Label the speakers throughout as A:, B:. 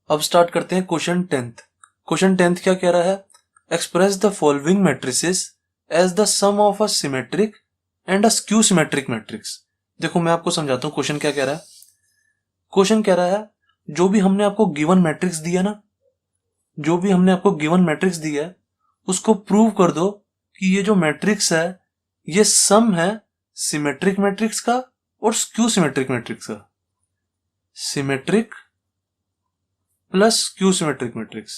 A: अब स्टार्ट करते हैं क्वेश्चन 10th। क्वेश्चन 10th क्या कह रहा है? Express the following matrices as the sum of a symmetric and a skew symmetric matrix. देखो मैं आपको समझाता हूँ क्वेश्चन क्या कह रहा है। क्वेश्चन कह रहा है जो भी हमने आपको गिवन मैट्रिक्स दिया ना, जो भी हमने आपको गिवन मैट्रिक्स दिया है उसको प्रूव कर दो कि ये जो मैट्रिक्स है ये सम है सिमेट्रिक मैट्रिक्स का और स्क्यू सिमेट्रिक मैट्रिक्स का। Symmetric plus skew symmetric matrix.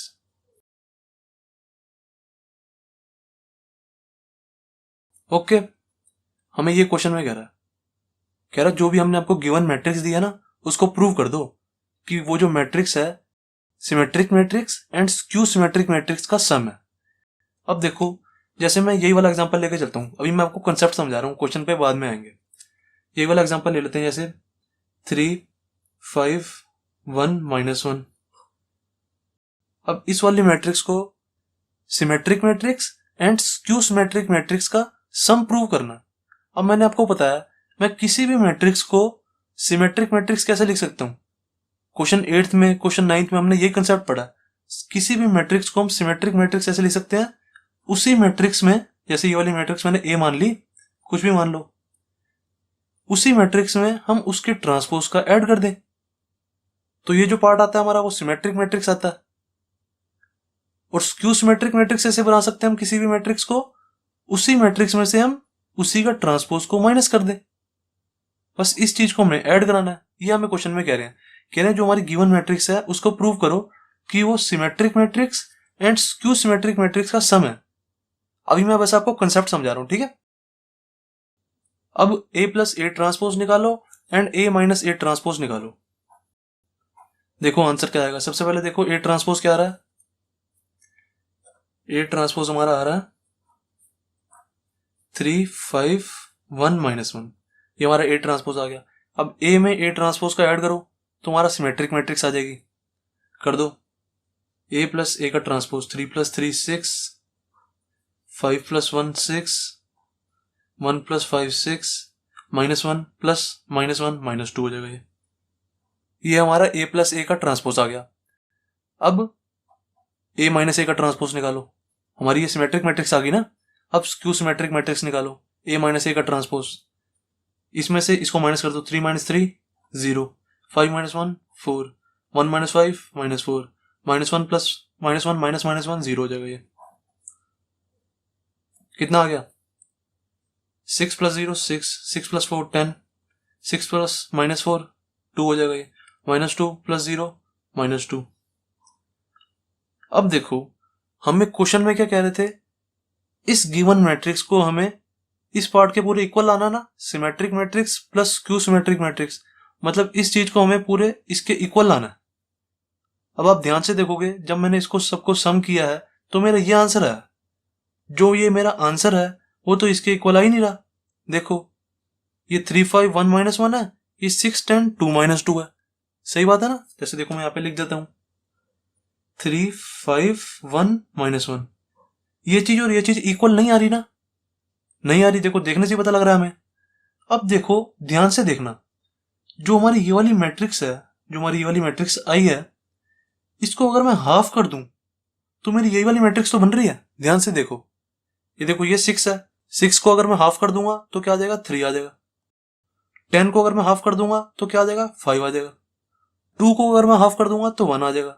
A: Okay, हमें ये क्वेश्चन में कह रहा है जो भी हमने आपको गिवन मैट्रिक्स दिया ना उसको प्रूव कर दो कि वो जो मैट्रिक्स है symmetric matrix and skew symmetric matrix का सम है। अब देखो जैसे मैं यही वाला एग्जांपल लेके चलता हूँ, अभी मैं आपको कंसेप्ट समझा रहा हूँ, क्वेश्चन पे बाद में आएंगे। यही वाला एग्जांपल ले लेते हैं, जैसे 3 5 1 -1। अब इस वाली मैट्रिक्स को symmetric matrix and skew symmetric matrix का सम प्रूव करना। अब मैंने आपको बताया मैं किसी भी मैट्रिक्स को सिमेट्रिक मैट्रिक्स कैसे लिख सकता हूं। क्वेश्चन 8th में, क्वेश्चन 9th में हमने ये कंसेप्ट पढ़ा। किसी भी मैट्रिक्स को हम सिमेट्रिक मैट्रिक्स ऐसे लिख सकते हैं, उसी मैट्रिक्स में, जैसे ये वाली मैट्रिक्स मैंने ए मान ली, कुछ भी मान लो, उसी मैट्रिक्स में हम उसके ट्रांसपोज का ऐड कर दें तो ये जो पार्ट आता है हमारा वो सिमेट्रिक मैट्रिक्स आता है। और स्क्यू सिमेट्रिक मैट्रिक्स ऐसे बना सकते हैं हम किसी भी मैट्रिक्स को, उसी मैट्रिक्स में से हम उसी का ट्रांसपोज को माइनस कर दें। बस इस चीज को हमें ऐड कराना है। ये हमें क्वेश्चन में कह रहे हैं जो हमारी गिवन मैट्रिक्स है उसको प्रूव करो कि वो symmetric matrix and skew symmetric matrix का सम है। अभी मैं बस आपको कंसेप्ट समझा रहा हूं, ठीक है। अब a प्लस ए ट्रांसपोज निकालो and a minus A transpose निकालो। देखो आंसर क्या आएगा। सबसे पहले देखो a ट्रांसपोज क्या आ रहा है। a ट्रांसपोज हमारा आ रहा है 3 5 1 -1। ये हमारा a ट्रांसपोज आ गया। अब a में a ट्रांसपोज का ऐड करो तो हमारा सिमेट्रिक मैट्रिक्स आ जाएगी। कर दो a प्लस ए का ट्रांसपोज 3 + 3 6 5 + 1 6 1 + 5 6 -1 प्लस -1 -2 हो जाएगा। ये हमारा a प्लस ए का ट्रांसपोज आ गया। अब a माइनस ए का ट्रांसपोज निकालो। हमारी ये सिमेट्रिक मैट्रिक्स आ गई ना। अब स्क्यू सिमेट्रिक मैट्रिक्स निकालो। a माइनस ए का ट्रांसपोज, इसमें से इसको माइनस कर दो। 3 - 3 0 5 - 1 4 1 - 5 -4 -1 प्लस -1 -1 0 हो जाएगा। ये कितना आ गया? 6 + 0 6 6 + 4 10 6 प्लस -4 2 हो जाएगा। ये -2 + 0 -2। अब देखो हमें क्वेश्चन में क्या कह रहे थे, इस गिवन मैट्रिक्स को हमें इस पार्ट के पूरे इक्वल लाना ना, symmetric matrix plus skew symmetric matrix, मतलब इस चीज को हमें पूरे इसके इक्वल लाना है। अब आप ध्यान से देखोगे जब मैंने इसको सबको सम किया है तो मेरा ये आंसर है। जो ये मेरा आंसर है वो तो इसके इक्वल आ ही नहीं रहा। देखो ये 3 5 1 -1 है, ये 6 10 2 -2 है। सही बात है ना। जैसे देखो मैं यहाँ पे लिख देता हूं 3 5 1 -1। ये चीज और ये चीज इक्वल नहीं आ रही ना, नहीं आ रही। देखो देखने से पता लग रहा है हमें। अब देखो ध्यान से देखना, जो हमारी ये वाली मैट्रिक्स है, जो हमारी ये वाली मैट्रिक्स आई है, इसको अगर मैं हाफ कर दूं तो मेरी यही वाली मैट्रिक्स तो बन रही है। ध्यान से देखो, ये देखो ये 6 है, 6 को अगर मैं हाफ कर दूंगा तो क्या आ जाएगा? 3 आ जाएगा। 10 को अगर मैं हाफ कर दूंगा तो क्या आ जाएगा? 5 आ जाएगा। 2 को अगर मैं हाफ कर दूंगा तो 1 आ जाएगा।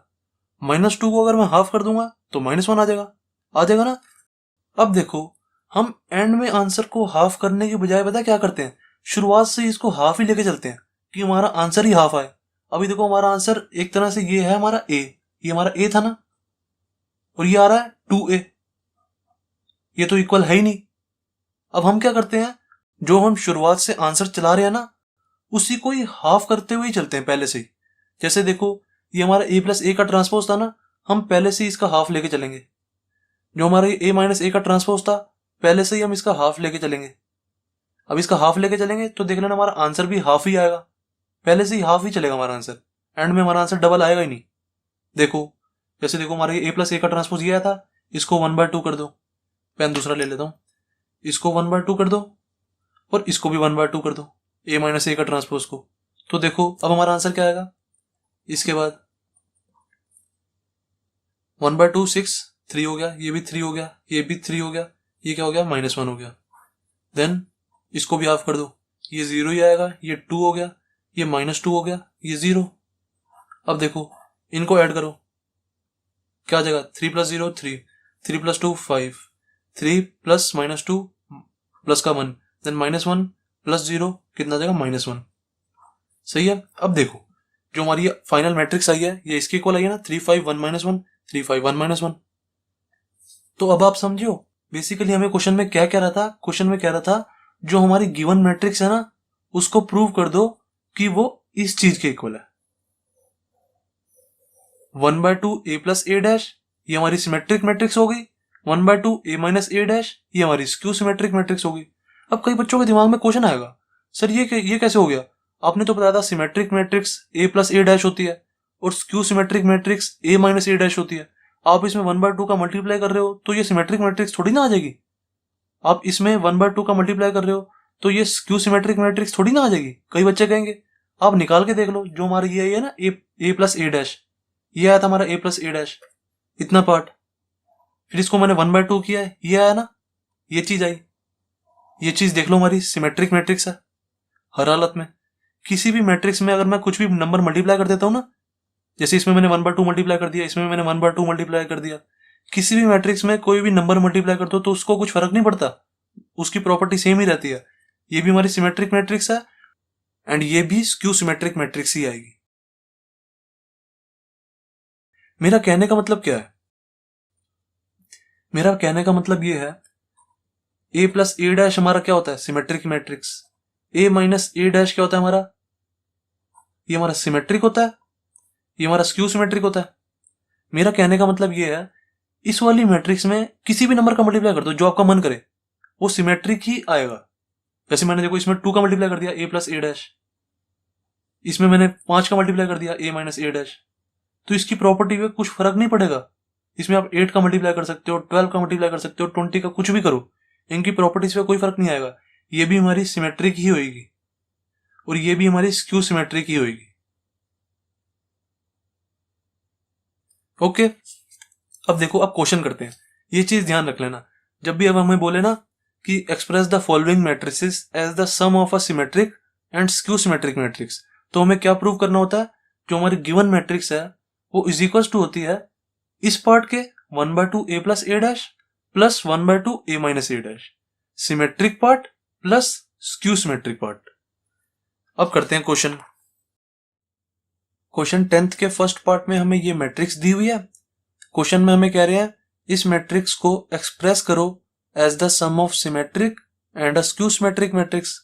A: -2 को अगर मैं हाफ कर दूंगा तो -1 आ जाएगा ना। अब देखो हम एंड में आंसर को हाफ करने की बजाय पता क्या करते हैं, शुरुआत से इसको हाफ ही लेके चलते हैं कि हमारा आंसर ही हाफ आए। अभी देखो हमारा आंसर एक तरह से ये है हमारा ए, ये हमारा ए था ना, और ये आ रहा है 2a, ये तो इक्वल है ही नहीं। अब हम क्या करते हैं, जो हम शुरुआत से आंसर चला रहे हैं ना उसी को ही हाफ करते हुए ही चलते हैं पहले से ही। जैसे देखो ये हमारा a प्लस ए का ट्रांसपोज था ना, हम पहले से ही इसका हाफ लेके चलेंगे। जो हमारा a माइनस ए का ट्रांसपोज था पहले से ही हम इसका हाफ लेके चलेंगे। अब इसका हाफ लेके चलेंगे तो देख लेना हमारा आंसर भी हाफ ही आएगा। पहले से ही हाफ ही चलेगा हमारा आंसर, एंड में हमारा आंसर डबल आएगा ही नहीं। देखो जैसे देखो हमारा a प्लस ए का ट्रांसपोज ये आया था, इसको 1/2 कर दो। पेन दूसरा ले लेता हूं, इसको 1/2 कर दो और इसको भी 1/2 कर दो, a माइनस ए का ट्रांसपोज को। तो देखो अब हमारा आंसर क्या आएगा। इसके बाद 1/2 6, 3 हो गया, ये भी 3 हो गया, ये भी 3 हो गया, ये क्या हो गया -1 हो गया। देन इसको भी हाफ कर दो, ये 0 ही आएगा, ये 2 हो गया, ये -2 हो गया, ये 0। अब देखो इनको ऐड करो, क्या आ जाएगा 3 + 0 3, 3 + 2 5, 3 प्लस -2 प्लस का 1, देन -1 + 0 कितना आ जाएगा -1। सही है। अब देखो जो हमारी फाइनल मैट्रिक्स आई है ये इसके इक्वल आई है ना, 3 5 1 -1, 3 5 1 -1। तो अब आप समझो बेसिकली हमें क्वेश्चन में क्या कह रहा था, क्वेश्चन में कह रहा था जो हमारी गिवन मैट्रिक्स है ना उसको प्रूव कर दो कि वो इस चीज के इक्वल है। 1/2 a + a' ये हमारी सिमेट्रिक मैट्रिक्स हो गई, 1/2 a - a' ये हमारी स्क्यू सिमेट्रिक मैट्रिक्स हो गई। अब कई बच्चों के दिमाग में क्वेश्चन आएगा, सर ये कैसे हो गया? आपने तो बताया था सिमेट्रिक मैट्रिक्स a + a' होती है और skew symmetric matrix a - a' होती है। आप इसमें 1/2 का मल्टीप्लाई कर रहे हो तो ये सिमेट्रिक मैट्रिक्स थोड़ी ना आ जाएगी। आप इसमें 1/2 का मल्टीप्लाई कर रहे हो तो ये स्क्यू सिमेट्रिक मैट्रिक्स थोड़ी ना आ जाएगी। कई बच्चे कहेंगे आप निकाल के देख लो, जो हमारा ये है ना a + a', ये आया था हमारा a + a', इतना पार्ट, फिर इसको मैंने 1/2 किया है, ये आया ना, ये चीज आई। ये चीज देख लो हमारी सिमेट्रिक मैट्रिक्स है। हर हालत में किसी भी मैट्रिक्स में अगर मैं कुछ भी नंबर मल्टीप्लाई कर देता हूं ना, जैसे इसमें मैंने 1/2 मल्टीप्लाई कर दिया, इसमें मैंने 1/2 मल्टीप्लाई कर दिया, किसी भी मैट्रिक्स में कोई भी नंबर मल्टीप्लाई कर दो तो उसको कुछ फर्क नहीं पड़ता, उसकी प्रॉपर्टी सेम ही रहती है। ये भी हमारी सिमेट्रिक मैट्रिक्स है एंड ये भी स्क्यू सिमेट्रिक मैट्रिक्स ही आएगी। मेरा कहने का मतलब क्या है? मेरा कहने का मतलब ये है a + a' हमारा क्या होता है? Symmetric matrix. a - a' क्या होता है हमारा? ये हमारा सिमेट्रिक होता है, ये हमारा स्क्यू सिमेट्रिक होता है। मेरा कहने का मतलब ये है इस वाली मैट्रिक्स में किसी भी नंबर का मल्टीप्लाई कर दो जो आपका मन करे, वो सिमेट्रिक ही आएगा। जैसे मैंने देखो इसमें 2 का मल्टीप्लाई कर दिया a + a', इसमें मैंने 5 का मल्टीप्लाई कर दिया a - a', तो इसकी प्रॉपर्टी में कुछ फर्क नहीं पड़ेगा। इसमें आप 8 का मल्टीप्लाई कर सकते हो, 12 का मल्टीप्लाई कर सकते हो, 20 का, कुछ भी करो, इनकी प्रॉपर्टीज पे कोई फर्क नहीं आएगा। ये भी हमारी सिमेट्रिक ही होगी और ये भी हमारी स्क्यू सिमेट्रिक ही होगी। ओके, अब देखो अब क्वेश्चन करते हैं। ये चीज ध्यान रख लेना, जब भी अब हमें बोले ना कि express the following matrices as the sum of a symmetric and skew symmetric matrix, तो हमें क्या प्रूव करना होता है? जो हमारी गिवन मैट्रिक्स है वो इज इक्वल टू होती है इस पार्ट के 1/2 a + a' plus 1/2 a - a', symmetric part plus skew symmetric part. अब करते हैं क्वेश्चन। क्वेश्चन 10th के फर्स्ट पार्ट में हमें ये मैट्रिक्स दी हुई है। क्वेश्चन में हमें कह रहे हैं इस मैट्रिक्स को एक्सप्रेस करो as the sum of symmetric and a skew symmetric matrix.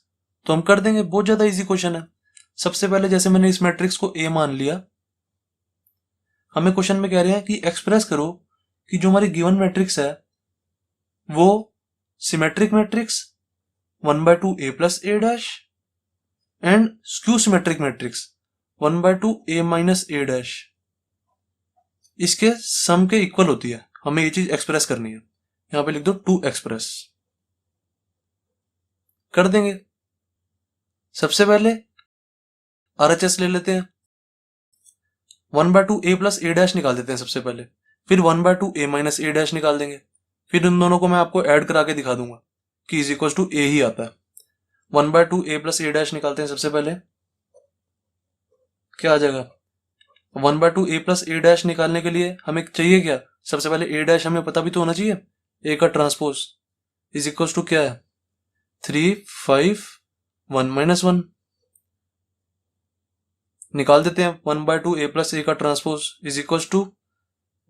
A: तो हम कर देंगे, बहुत ज्यादा इजी क्वेश्चन है। सबसे पहले जैसे मैंने इस मैट्रिक्स को ए मान लिया, हमें क्वेश्चन में कह रहे हैं कि एक्सप्रेस करो कि जो हमारी गिवन मैट्रिक्स है वो symmetric matrix 1/2 a + a' and skew symmetric matrix 1/2 a - a', इसके सम के इक्वल होती है। हमें ये चीज एक्सप्रेस करनी है, यहां पे लिख दो टू एक्सप्रेस। कर देंगे। सबसे पहले RHS ले लेते हैं, 1/2 a + a' निकाल देते हैं सबसे पहले, फिर 1/2 a - a' निकाल देंगे, फिर इन दोनों को मैं आपको ऐड करा के दिखा दूंगा कि इज इक्वल टू a ही आता है। 1/2 a + a' निकालते हैं सबसे पहले, क्या आ जाएगा? 1/2 a + a' निकालने के लिए हमें चाहिए क्या? सबसे पहले a' हमें पता भी तो होना चाहिए, a का ट्रांसपोज इज इक्वल टू क्या है? 3 5 1 - 1। निकाल देते हैं 1/2 a + a का transpose is equal to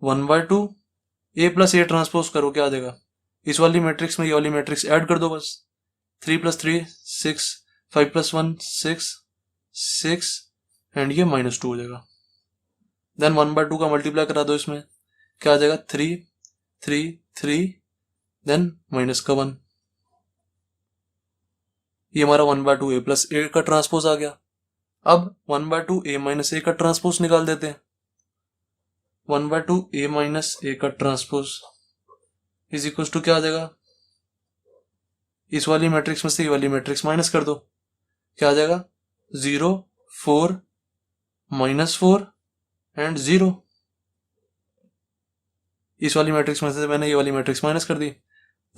A: 1/2 a + a transpose करो, क्या आ जाएगा? इस वाली मैट्रिक्स में ये वाली मैट्रिक्स ऐड कर दो बस। 3 + 3 6, 5 + 1 6 6 एंड ये -2 हो जाएगा। देन 1/2 का मल्टीप्लाई करा दो इसमें, क्या आ जाएगा? 3 3 3 देन -1। ये हमारा 1/2 a + a का ट्रांसपोज आ गया। अब 1/2 a - a का ट्रांसपोज निकाल देते हैं। 1/2 a - a का ट्रांसपोज इज इक्वल टू क्या आ जाएगा? इस वाली मैट्रिक्स में से ये वाली मैट्रिक्स माइनस कर दो, क्या आ जाएगा? 0 4 -4 एंड 0। इस वाली मैट्रिक्स में से मैंने ये वाली मैट्रिक्स माइनस कर दी,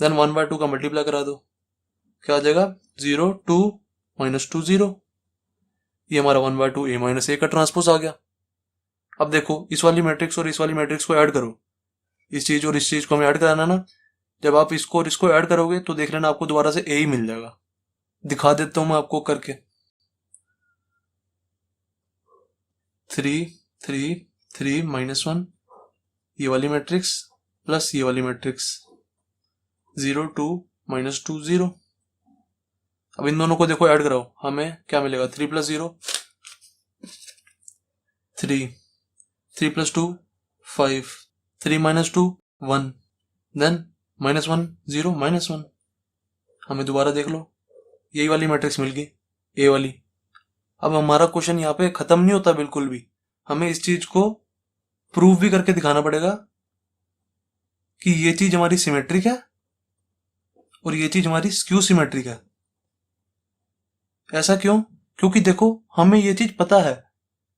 A: देन 1/2 का मल्टीप्लाई करा दो, क्या आ जाएगा 0 2 -2 0। ये हमारा 1/2 A माइनस A का ट्रांसपोज आ गया। अब देखो इस वाली मैट्रिक्स और इस वाली मैट्रिक्स को ऐड करो, इस चीज और इस चीज को हमें ऐड कराना ना। जब आप इसको और इसको ऐड करोगे तो देख लेना आपको दोबारा से A ही मिल जाएगा। दिखा देता हूं मैं आपको करके। 3 3 3 -1 ये वाली मैट्रिक्स प्लस ये वाली मैट्रिक्स 0 2 -2 0। अब इन दोनों को देखो ऐड कराओ, हमें क्या मिलेगा 3 + 0 3 3 + 2 5 3 - 2 1 देन -1 0 -1। हमें दोबारा देख लो यही वाली मैट्रिक्स मिल गई ए वाली। अब हमारा क्वेश्चन यहाँ पे खत्म नहीं होता बिल्कुल भी, हमें इस चीज को प्रूव भी करके दिखाना पड़ेगा कि ये चीज हमारी सिमेट्रिक है और ये चीज हमारी स्क्यू सिमेट्रिक है। ऐसा क्यों? क्योंकि देखो हमें ये चीज पता है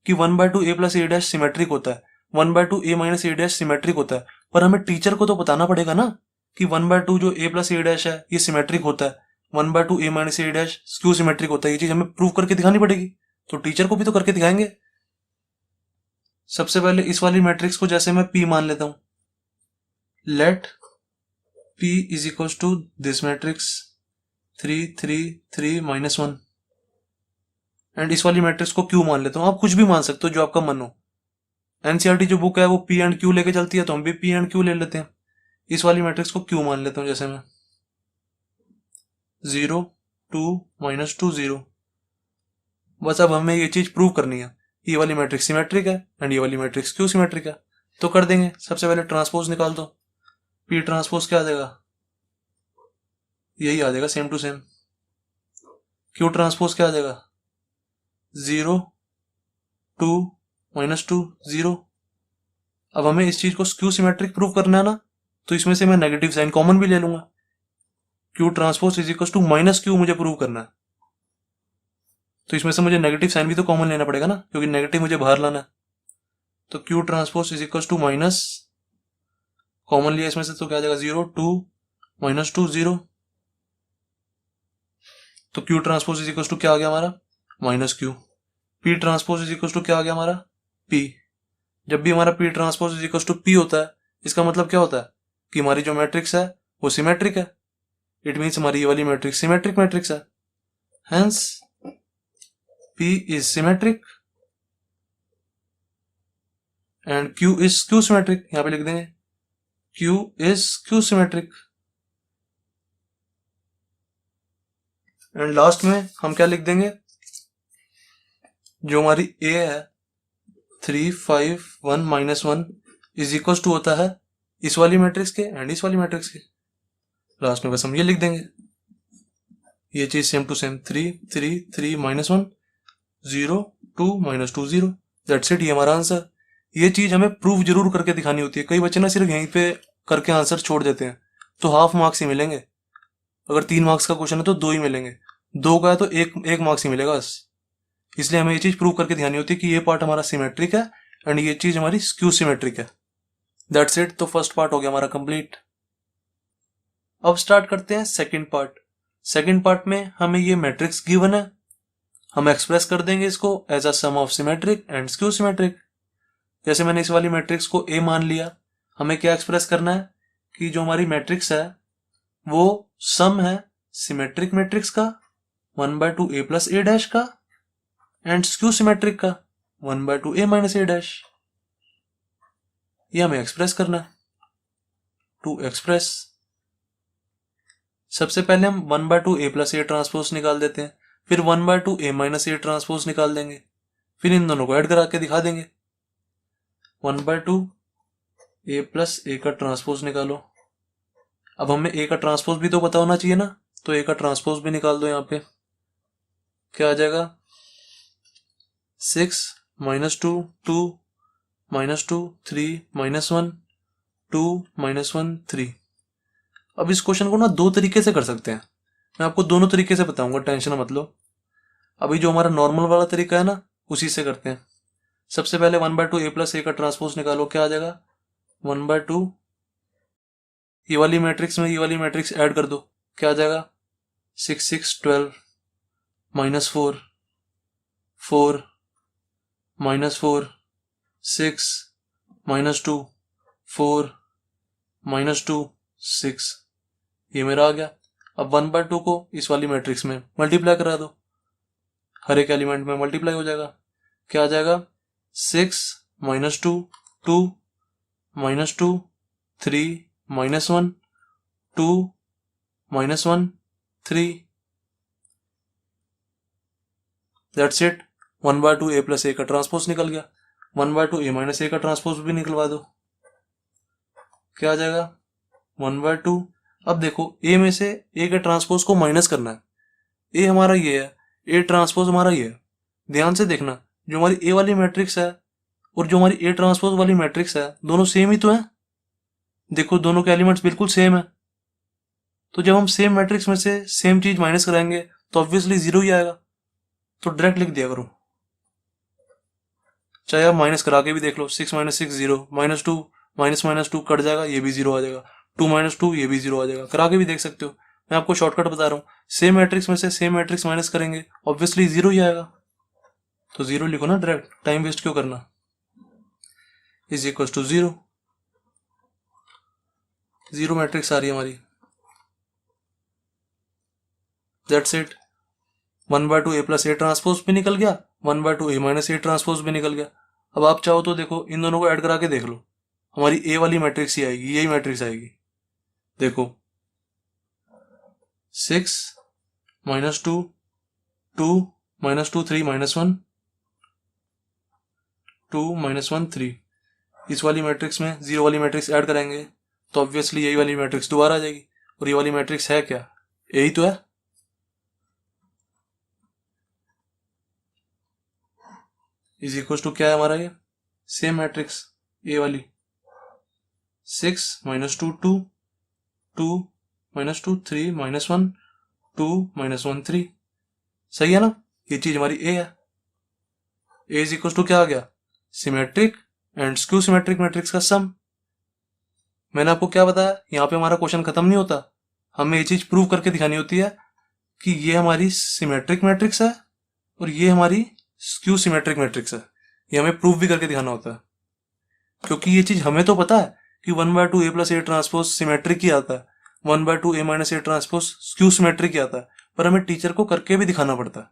A: कि 1/2 A + A' सिमेट्रिक होता है, 1/2 A - A' सिमेट्रिक होता है, पर हमें टीचर को तो बताना पड़ेगा ना कि 1/2 जो A + A' है ये सिमेट्रिक होता है, 1/2 A - A' स्क्यू सिमेट्रिक होता है। ये चीज हमें प्रूव करके दिखानी पड़ेगी, तो टीचर को भी तो करके दिखाएंगे। सबसे पहले इस वाली मैट्रिक्स को जैसे मैं P मान लेता हूं, let P = this matrix 3 3 3 -1 and इस वाली मैट्रिक्स को Q मान लेता हूं। आप कुछ भी मान सकते हो जो आपका मन हो। एनसीईआरटी जो बुक है वो P एंड Q लेके चलती है, तो हम भी P एंड Q ले लेते हैं। इस वाली मैट्रिक्स को Q मान लेता हूं, जैसे मैं 0 2 -2 0। बस अब हमें ये चीज प्रूव करनी है, ये वाली मैट्रिक्स सिमेट्रिक है एंड ये वाली मैट्रिक्स Q सिमेट्रिक है। तो कर देंगे। सबसे पहले ट्रांसपोज निकाल दो, P ट्रांसपोज क्या आ जाएगा, यही आ जाएगा same to same. Q transpose क्या आ जाएगा 0 2 -2 0। अब हमें इस चीज को स्क्यू सिमेट्रिक प्रूव करना है ना, तो इसमें से मैं नेगेटिव साइन कॉमन भी ले लूंगा। Q ट्रांसपोज = -Q मुझे प्रूव करना है, तो इसमें से मुझे नेगेटिव साइन भी तो कॉमन लेना पड़ेगा ना, क्योंकि नेगेटिव मुझे बाहर लाना है। तो Q ट्रांसपोज = कॉमन लिया इसमें से, तो क्या आ जाएगा 0 2 -2 0। तो Q ट्रांसपोज क्या आ गया हमारा -Q। P ट्रांसपोज क्या आ गया हमारा P। जब भी हमारा P ट्रांसपोज P होता है, इसका मतलब क्या होता है कि हमारी जो मैट्रिक्स है वो सिमेट्रिक है। इट मीन्स हमारी ये वाली मैट्रिक्स सिमेट्रिक मैट्रिक्स है, hence P is symmetric and Q is skew symmetric. यहां पे लिख देंगे Q is skew symmetric. And last में हम क्या लिख देंगे, जो हमारी A है 3 5 1 -1 इज इक्वल टू होता है इस वाली मैट्रिक्स के एंड इस वाली मैट्रिक्स के। लास्ट में बस हम ये लिख देंगे, ये चीज same to same 3 3 3 -1 0 2 -2 0। That's it, ये हमारा आंसर। ये चीज हमें प्रूव जरूर करके दिखानी होती है। कई बच्चे ना सिर्फ यहीं पे करके आंसर छोड़ देते हैं, तो हाफ मार्क्स ही मिलेंगे। अगर 3 मार्क्स का क्वेश्चन है तो 2 ही मिलेंगे, 2 का है तो एक मार्क्स ही मिलेगा बस। इसलिए हमें ये चीज प्रूव करके दिखानी होती है कि ये पार्ट हमारा सिमेट्रिक है एंड ये चीज हमारी स्क्यू सिमेट्रिक है। That's it. तो फर्स्ट पार्ट हो गया हमारा कंप्लीट। अब स्टार्ट करते हैं सेकंड पार्ट। सेकंड पार्ट में हमें ये मैट्रिक्स गिवन है, हम एक्सप्रेस कर देंगे इसको as a sum of symmetric and skew symmetric. जैसे मैंने इस वाली मैट्रिक्स को A मान लिया, हमें क्या एक्सप्रेस करना है कि जो हमारी मैट्रिक्स है वो सम है सिमेट्रिक मैट्रिक्स का 1/2 A + A' का एंड स्क्यू सिमेट्रिक का 1/2 A - A'। ये हमें एक्सप्रेस करना है। टू एक्सप्रेस, सबसे पहले हम 1/2 A + A ट्रांसपोज निकाल देते हैं, फिर 1/2 A - A ट्रांसपोज निकाल देंगे, फिर इन दोनों को ऐड करा के दिखा देंगे। 1/2 A + A का ट्रांसपोज निकालो। अब हमें A का ट्रांसपोज भी तो पता होना चाहिए ना, तो A का ट्रांसपोज भी निकाल दो। यहाँ पे क्या आ जाएगा 6 -2 2 -2 3 -1 2 -1 3। अब इस क्वेश्चन को ना दो तरीके से कर सकते हैं, मैं आपको दोनों तरीके से बताऊंगा, टेंशन मत लो। अभी जो हमारा नॉर्मल वाला तरीका है ना उसी से करते हैं। सबसे पहले 1/2 A + A का ट्रांसपोज निकालो, क्या आ जाएगा 1/2 ये वाली मैट्रिक्स में ये वाली मैट्रिक्स ऐड कर दो, क्या आ जाएगा 6 6 12 -4 4 -4 6 -2 4 -2 6, ये मेरा आ गया। अब 1/2 को इस वाली मैट्रिक्स में मल्टीप्लाई करा दो, हर एक एलिमेंट में मल्टीप्लाई हो जाएगा, क्या आ जाएगा 6 -2 2 -2 3 -1 2 -1 3, दैट्स इट। 1/2 a + a का ट्रांसपोज निकल गया। 1/2 a - a का ट्रांसपोज भी निकलवा दो, क्या आ जाएगा 1/2। अब देखो a में से a के ट्रांसपोज को माइनस करना है, a हमारा ये है, a ट्रांसपोज हमारा ये है। ध्यान से देखना, जो हमारी a वाली मैट्रिक्स है और जो हमारी a ट्रांसपोज वाली मैट्रिक्स है, दोनों सेम ही तो है। देखो दोनों के एलिमेंट्स बिल्कुल सेम है, तो जब हम सेम मैट्रिक्स में से सेम चीज माइनस कराएंगे तो ऑब्वियसली 0 ही आएगा, तो डायरेक्ट लिख दिया करो। चाहे आप माइनस करा के भी देख लो, 6 - 6 0 -2 -2 कट जाएगा, ये भी 0 आ जाएगा, 2 - 2 ये भी 0 आ जाएगा, करा के भी देख सकते हो। मैं आपको शॉर्टकट बता रहा हूँ, सेम मैट्रिक्स में से सेम मैट्रिक्स माइनस करेंगे ऑब्वियसली 0 ही आएगा, तो 0 लिखो ना डायरेक्ट, टाइम वेस्ट क्यों करना। = 0, 0 मैट्रिक्स आ रही है हमारी, that's it. 1/2 a + a transpose भी निकल गया, 1/2 a - a ट्रांसपोज भी निकल गया। अब आप चाहो तो देखो इन दोनों को ऐड करा के देख लो, हमारी a वाली मैट्रिक्स ही आएगी, यही मैट्रिक्स आएगी। देखो 6 -2 2 -2 3 -1 2 -1 3, इस वाली मैट्रिक्स में 0 वाली मैट्रिक्स ऐड कराएंगे तो ऑब्वियसली यही वाली मैट्रिक्स दोबारा आ जाएगी, और ये वाली मैट्रिक्स है क्या, यही तो है। = क्या है हमारा, ये सेम मैट्रिक्स ए वाली, 6 -2 2 2 -2 3 -1 2 -1 3, सही है ना। ये चीज हमारी ए है। A क्या आ गया, symmetric and skew symmetric matrix का सम। मैंने आपको क्या बताया, यहाँ पे हमारा क्वेश्चन खत्म नहीं होता, हमें ये चीज प्रूव करके दिखानी होती है कि ये हमारी सिमेट्रिक मैट्रिक्स है और ये हमारी स्क्यू सिमेट्रिक मैट्रिक्स है। ये हमें प्रूव भी करके दिखाना होता है, क्योंकि ये चीज हमें तो पता है कि 1/2 a + a ट्रांसपोज सिमेट्रिक ही आता है, 1/2 a - a transpose skew symmetric ही आता है, पर हमें टीचर को करके भी दिखाना पड़ता है।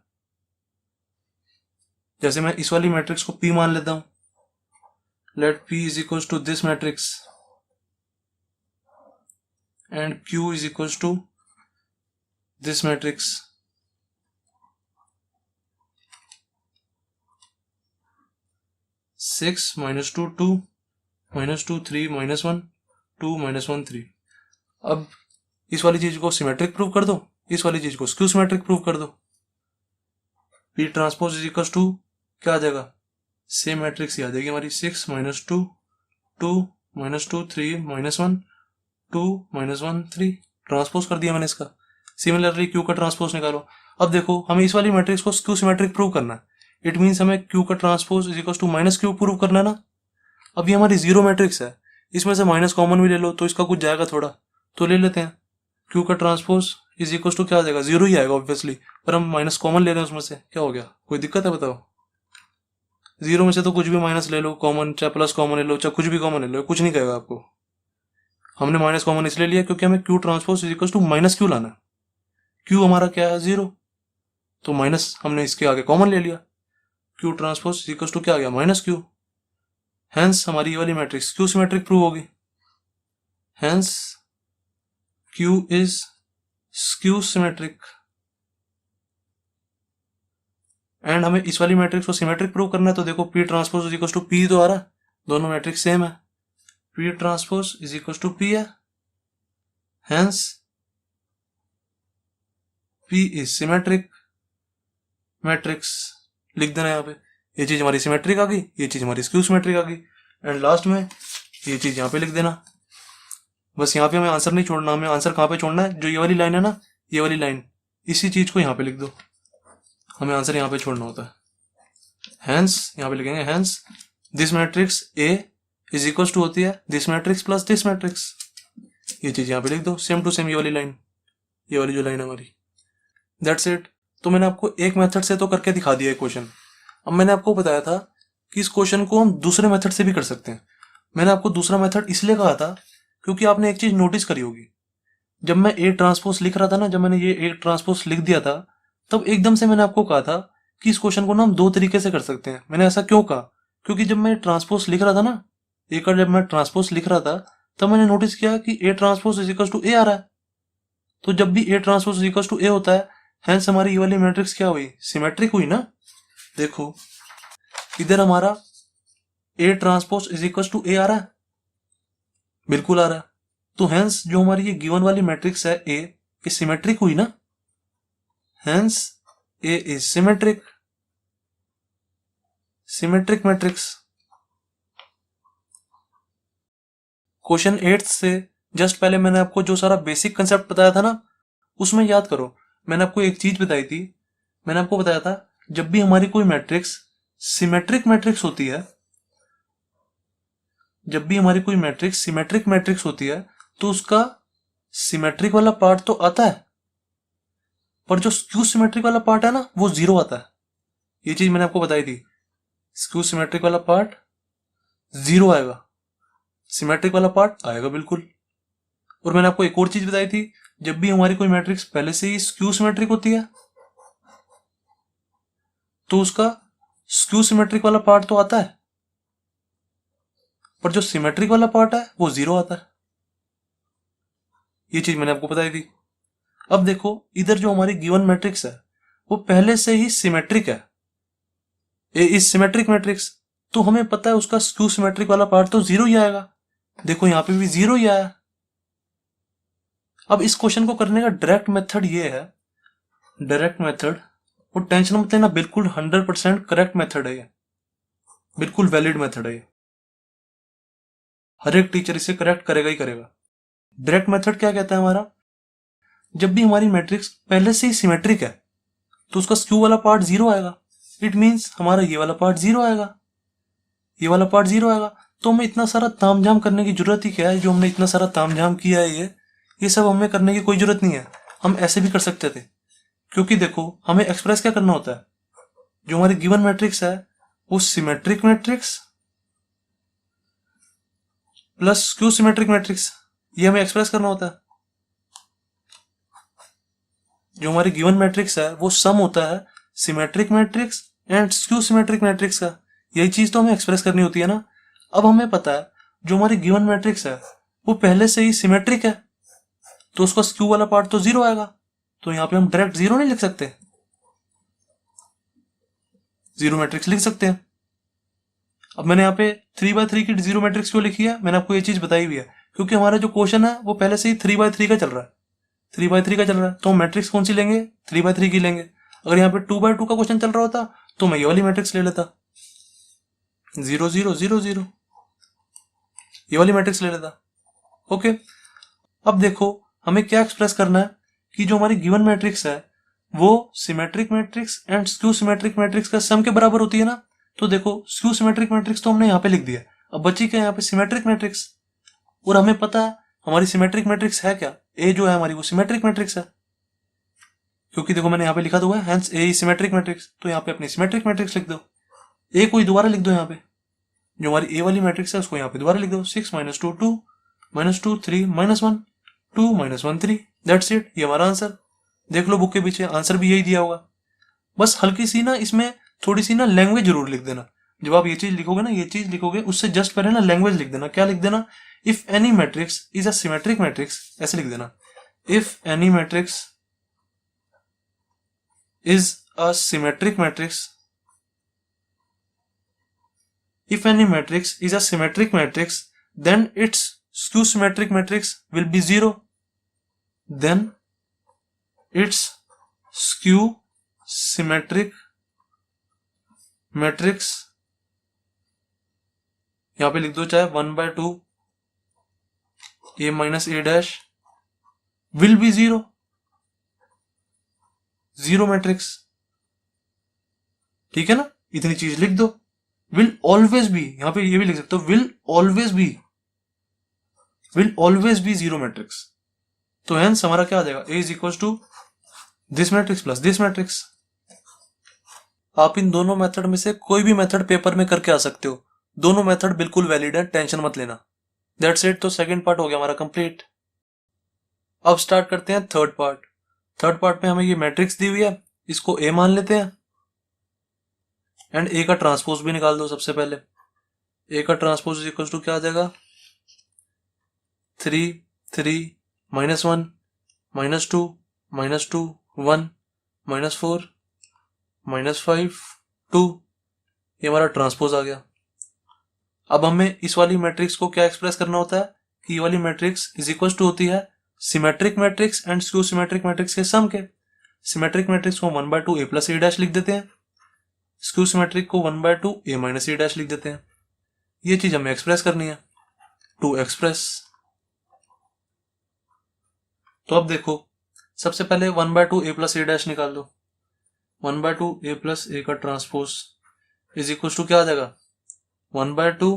A: जैसे मैं इस वाली मैट्रिक्स को P मान लेता हूं, let P = this matrix and Q = this matrix. (6 - 2 2 -2 3 -1 2 -1 3). अब इस वाली चीज को सिमेट्रिक प्रूव कर दो, इस वाली चीज को स्क्यू सिमेट्रिक प्रूव कर दो। P ट्रांसपोज = क्या आ जाएगा, सेम मैट्रिक्स ही आ जाएगी हमारी, 6 - 2 2 -2 3 -1 2 -1 3, ट्रांसपोज कर दिया मैंने इसका। सिमिलरली Q का ट्रांसपोज निकालो। अब देखो हमें इस वाली मैट्रिक्स को स्क्यू सिमेट्रिक प्रूव करना है, इट मीन्स हमें Q का ट्रांसपोज = -Q प्रूव करना है ना। अब ये हमारी 0 मैट्रिक्स है, इसमें से माइनस कॉमन भी ले लो तो इसका कुछ जाएगा थोड़ा, तो ले लेते हैं। Q का ट्रांसपोज = क्या आ जाएगा, 0 ही आएगा ऑब्वियसली, पर हम माइनस कॉमन ले रहे हैं उसमें से, क्या हो गया, कोई दिक्कत है बताओ। 0 में से तो कुछ भी माइनस ले लो कॉमन, चाहे प्लस कॉमन ले लो, चाहे कुछ भी कॉमन ले लो, कुछ नहीं कहेगा आपको। हमने माइनस कॉमन इसलिए लिया क्योंकि हमें Q ट्रांसपोज = -Q लाना है। Q हमारा क्या है, 0, तो माइनस हमने इसके आगे कॉमन ले लिया, Q ट्रांसपोज = क्या आ गया, -Q। हेंस हमारी ये वाली मैट्रिक्स Q सिमेट्रिक प्रूव होगी, hence Q is skew symmetric. And हमें इस वाली मैट्रिक्स को सिमेट्रिक प्रूव करना है, तो देखो P ट्रांसपोज = P तो आ रहा है, दोनों मैट्रिक्स सेम है, P ट्रांसपोज = P है, hence P is symmetric matrix. लिख देना यहाँ पे, ये चीज हमारी सिमेट्रिक आ गई, ये चीज हमारी स्क्यू सिमेट्रिक आ गई, एंड लास्ट में ये चीज यहाँ पे लिख देना। बस यहाँ पे हमें आंसर नहीं छोड़ना, हमें आंसर कहाँ पे छोड़ना है, जो ये वाली लाइन है ना, ये वाली लाइन, इसी चीज को यहाँ पे लिख दो, हमें आंसर यहाँ पे छोड़ना होता है। हेंस यहाँ पे लिखेंगे, हेंस दिस मैट्रिक्स A = होती है this matrix plus this matrix. ये चीज यहाँ पे लिख दो, सेम टू सेम ये वाली लाइन, ये वाली जो लाइन है हमारी। That's it. तो मैंने आपको एक मेथड से तो करके दिखा दिया है क्वेश्चन। अब मैंने आपको बताया था कि इस क्वेश्चन को हम दूसरे मेथड से भी कर सकते हैं। मैंने आपको दूसरा मेथड इसलिए कहा था क्योंकि आपने एक चीज नोटिस करी होगी, जब मैं ए ट्रांसपोज लिख रहा था ना, जब मैंने ये ए ट्रांसपोज लिख दिया था, तब एकदम से मैंने आपको कहा था कि इस क्वेश्चन को ना हम दो तरीके से कर सकते हैं। मैंने ऐसा क्यों कहा? क्योंकि जब मैं ट्रांसपोज लिख रहा था ना, ए का जब मैं ट्रांसपोज लिख रहा था, तब मैंने नोटिस किया कि ए transpose is equal to a आ रहा है। तो जब भी a transpose is equal to a होता है, हेंस हमारी ये वाली मैट्रिक्स क्या हुई? सिमेट्रिक हुई ना। देखो इधर हमारा ए transpose is equal to a आ रहा है, बिल्कुल आ रहा है। तो हेंस जो हमारी ये गिवन वाली मैट्रिक्स है ए, ये सिमेट्रिक हुई ना। Hence A is symmetric, symmetric matrix. Question 8 से जस्ट पहले मैंने आपको जो सारा बेसिक कंसेप्ट बताया था ना, उसमें याद करो, मैंने आपको एक चीज बताई थी। मैंने आपको बताया था जब भी हमारी कोई मैट्रिक्स सिमेट्रिक मैट्रिक्स होती है, जब भी हमारी कोई मैट्रिक्स सिमेट्रिक मैट्रिक्स होती है, तो उसका सिमेट्रिक वाला पार्ट तो आता है, पर जो स्क्यू सिमेट्रिक वाला पार्ट है ना, वो जीरो आता है। ये चीज मैंने आपको बताई थी, स्क्यू सिमेट्रिक वाला पार्ट जीरो आएगा, सिमेट्रिक वाला पार्ट आएगा बिल्कुल। और मैंने आपको एक और चीज बताई थी, जब भी हमारी कोई मैट्रिक्स पहले से ही स्क्यू सिमेट्रिक होती है, तो उसका स्क्यू सिमेट्रिक वाला पार्ट तो आता है, पर जो सिमेट्रिक वाला पार्ट है वो जीरो आता है। ये चीज मैंने आपको बताई थी। अब देखो इधर जो हमारी गिवन मैट्रिक्स है वो पहले से ही सिमेट्रिक है, ए इज सिमेट्रिक मैट्रिक्स, तो हमें पता है उसका स्क्यू सिमेट्रिक वाला पार्ट तो जीरो ही आएगा। देखो यहां पे भी जीरो ही आया। अब इस क्वेश्चन को करने का डायरेक्ट मेथड ये है, डायरेक्ट मेथड, वो टेंशन मत लेना, बिल्कुल 100% करेक्ट मेथड है ये, बिल्कुल वैलिड मेथड है ये, हर एक टीचर इसे करेक्ट करेगा ही करेगा। डायरेक्ट मेथड क्या कहता है हमारा, जब भी हमारी मैट्रिक्स पहले से ही सिमेट्रिक है, तो उसका स्क्यू वाला पार्ट जीरो आएगा। इट मींस हमारा ये वाला पार्ट जीरो आएगा, ये वाला पार्ट जीरो आएगा। तो हमें इतना सारा तामझाम करने की जरूरत ही क्या है? जो हमने इतना सारा तामझाम किया है, ये सब हमें करने की कोई जरूरत नहीं है। हम ऐसे भी कर सकते थे, क्योंकि देखो हमें एक्सप्रेस क्या करना होता है, जो हमारी गिवन मैट्रिक्स है वो symmetric matrix plus skew symmetric matrix, ये हमें एक्सप्रेस करना होता है। जो हमारी गिवन मैट्रिक्स है वो सम होता है symmetric matrix and skew symmetric matrix का, यही चीज तो हमें एक्सप्रेस करनी होती है ना। अब हमें पता है जो हमारी गिवन मैट्रिक्स है वो पहले से ही सिमेट्रिक है, तो उसका स्क्यू वाला पार्ट तो जीरो आएगा। तो यहां पे हम डायरेक्ट जीरो नहीं लिख सकते, जीरो मैट्रिक्स लिख सकते हैं। अब मैंने यहाँ पे 3x3 की जीरो मैट्रिक्स क्यों लिखी है, मैंने आपको ये चीज बताई हुई है, क्योंकि हमारा जो क्वेश्चन है वो पहले से ही 3x3 का चल रहा है, 3x3 का चल रहा है, तो हम मैट्रिक्स कौन सी लेंगे? 3x3 की लेंगे। अगर यहाँ पे 2x2 का क्वेश्चन चल रहा होता तो मैं ये वाली मैट्रिक्स ले लेता, 0 0 0 0, ये वाली मैट्रिक्स ले लेता। ओके, अब देखो हमें क्या एक्सप्रेस करना है कि जो हमारी गिवन मैट्रिक्स है वो symmetric matrix and skew symmetric matrix का सम के बराबर होती है ना। तो देखो स्क्यू सिमेट्रिक मैट्रिक्स तो हमने यहाँ पे लिख दिया, अब बची क्या यहाँ पे? Symmetric matrix. और हमें पता है हमारी सिमेट्रिक मैट्रिक्स है क्या, ए जो है हमारी वो सिमेट्रिक मैट्रिक्स है, क्योंकि देखो मैंने यहाँ पे लिखा तो हुआ है hence A is symmetric matrix, तो यहाँ पे अपनी सिमेट्रिक मैट्रिक्स लिख दो। ए कोई दोबारा लिख दो, यहाँ पे जो हमारी ए वाली मैट्रिक्स है उसको यहाँ पे दोबारा लिख दो, 6 - 2 2 -2 3 -1 2 -1 3, दैट्स इट, ये हमारा आंसर। देख लो बुक के पीछे आंसर भी यही दिया होगा। बस हल्की सी ना इसमें थोड़ी सी ना लैंग्वेज जरूर लिख देना, जब आप ये चीज लिखोगे ना, ये चीज लिखोगे उससे जस्ट पहले ना लैंग्वेज लिख देना। क्या लिख देना? If any matrix is a symmetric matrix, ऐसे लिख देना, if any matrix is a symmetric matrix, if any matrix is a symmetric matrix then its skew symmetric matrix will be 0, then its skew symmetric matrix, यहां पे लिख दो चाहे 1/2 a minus a dash will be 0, zero matrix. ठीक है ना, इतनी चीज लिख दो। विल ऑलवेज बी, यहां पे ये भी लिख सकते हो, will always be will always be zero matrix. तो हेंस हमारा क्या आ जाएगा, a is equal to this matrix plus this matrix. आप इन दोनों मेथड में से कोई भी मेथड पेपर में करके आ सकते हो, दोनों मेथड बिल्कुल वैलिड है, टेंशन मत लेना। That's it. तो सेकंड पार्ट हो गया हमारा कंप्लीट। अब स्टार्ट करते हैं थर्ड पार्ट। थर्ड पार्ट में हमें ये मैट्रिक्स दी हुई है, इसको ए मान लेते हैं एंड ए का ट्रांसपोज भी निकाल दो। सबसे पहले ए का ट्रांसपोज इज इक्वल टू क्या आ जाएगा, 3 3 -1 -2 -2 1 -4 -5 2। ये हमारा ट्रांसपोज आ गया। अब हमें इस वाली मैट्रिक्स को क्या एक्सप्रेस करना होता है कि ये वाली मैट्रिक्स इज इक्वल टू होती है symmetric matrix and skew symmetric matrix के सम के। सिमेट्रिक मैट्रिक्स को 1/2 a + a' लिख देते हैं, स्क्यू सिमेट्रिक को 1/2 a - a' लिख देते हैं। ये चीज हमें एक्सप्रेस करनी है टू एक्सप्रेस। तो अब देखो, सबसे पहले 1/2 a + a' निकाल दो। 1/2 a + a का ट्रांसपोज इज इक्वल टू क्या आ जाएगा, 1/2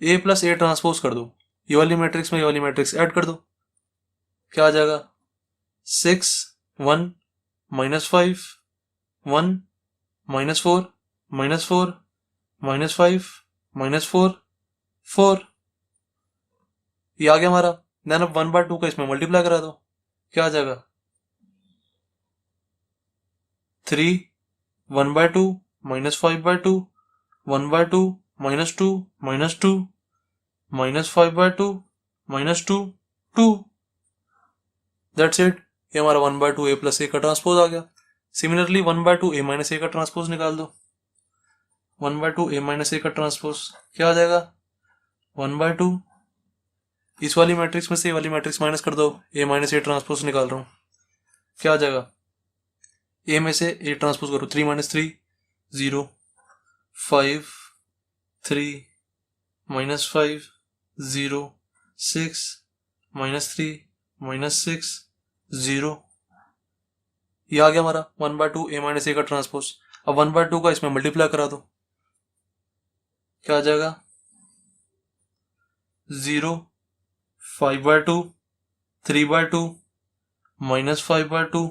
A: a + a ट्रांसपोज कर दो, ये वाली मैट्रिक्स में ये वाली मैट्रिक्स ऐड कर दो, क्या आ जाएगा 6 1 -5 1 -4 -4 -5 -4 4। ये आ गया हमारा। देन अब 1/2 का इसमें मल्टीप्लाई करा दो, क्या आ जाएगा 3 1/2 -5/2 1/2 -2 -2 -5/2 -2 2। That's it. ये हमारा 1/2 a + a का ट्रांसपोज आ गया। सिमिलरली 1/2 a - a का ट्रांसपोज निकाल दो। 1/2 a - a का ट्रांसपोज क्या आ जाएगा 1/2, इस वाली मैट्रिक्स में से ये वाली मैट्रिक्स माइनस कर दो, a - a ट्रांसपोज निकाल रहा हूं, क्या आ जाएगा a में से a ट्रांसपोज करो, 3 - 3 0 5 3 -5 0 6 -3 -6 0। ये आ गया हमारा 1/2 a - a का ट्रांसपोज। अब 1/2 का इसमें मल्टीप्लाई करा दो, क्या आ जाएगा 0 5/2 3/2 -5/2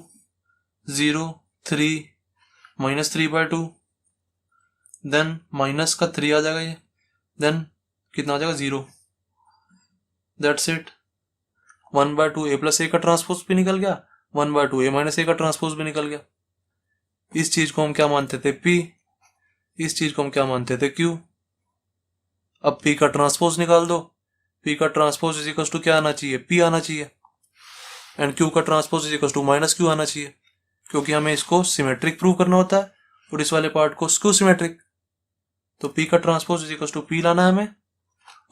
A: 0 3 -3/2। देन माइनस का 3 आ जाएगा ये, देन कितना आ जाएगा 0। That's it. 1/2 a + a का ट्रांसपोज भी निकल गया, 1/2 a - a का ट्रांसपोज भी निकल गया। इस चीज को हम क्या मानते थे P, इस चीज को हम क्या मानते थे Q। अब P का ट्रांसपोज निकाल दो, P का ट्रांसपोज इज इक्वल टू क्या आना चाहिए, P आना चाहिए, एंड Q का transpose is equal to -Q आना चाहिए, क्योंकि हमें इसको सिमेट्रिक प्रूव करना होता है और इस वाले पार्ट को स्क्यू सिमेट्रिक। तो P का transpose is equal to P लाना है हमें,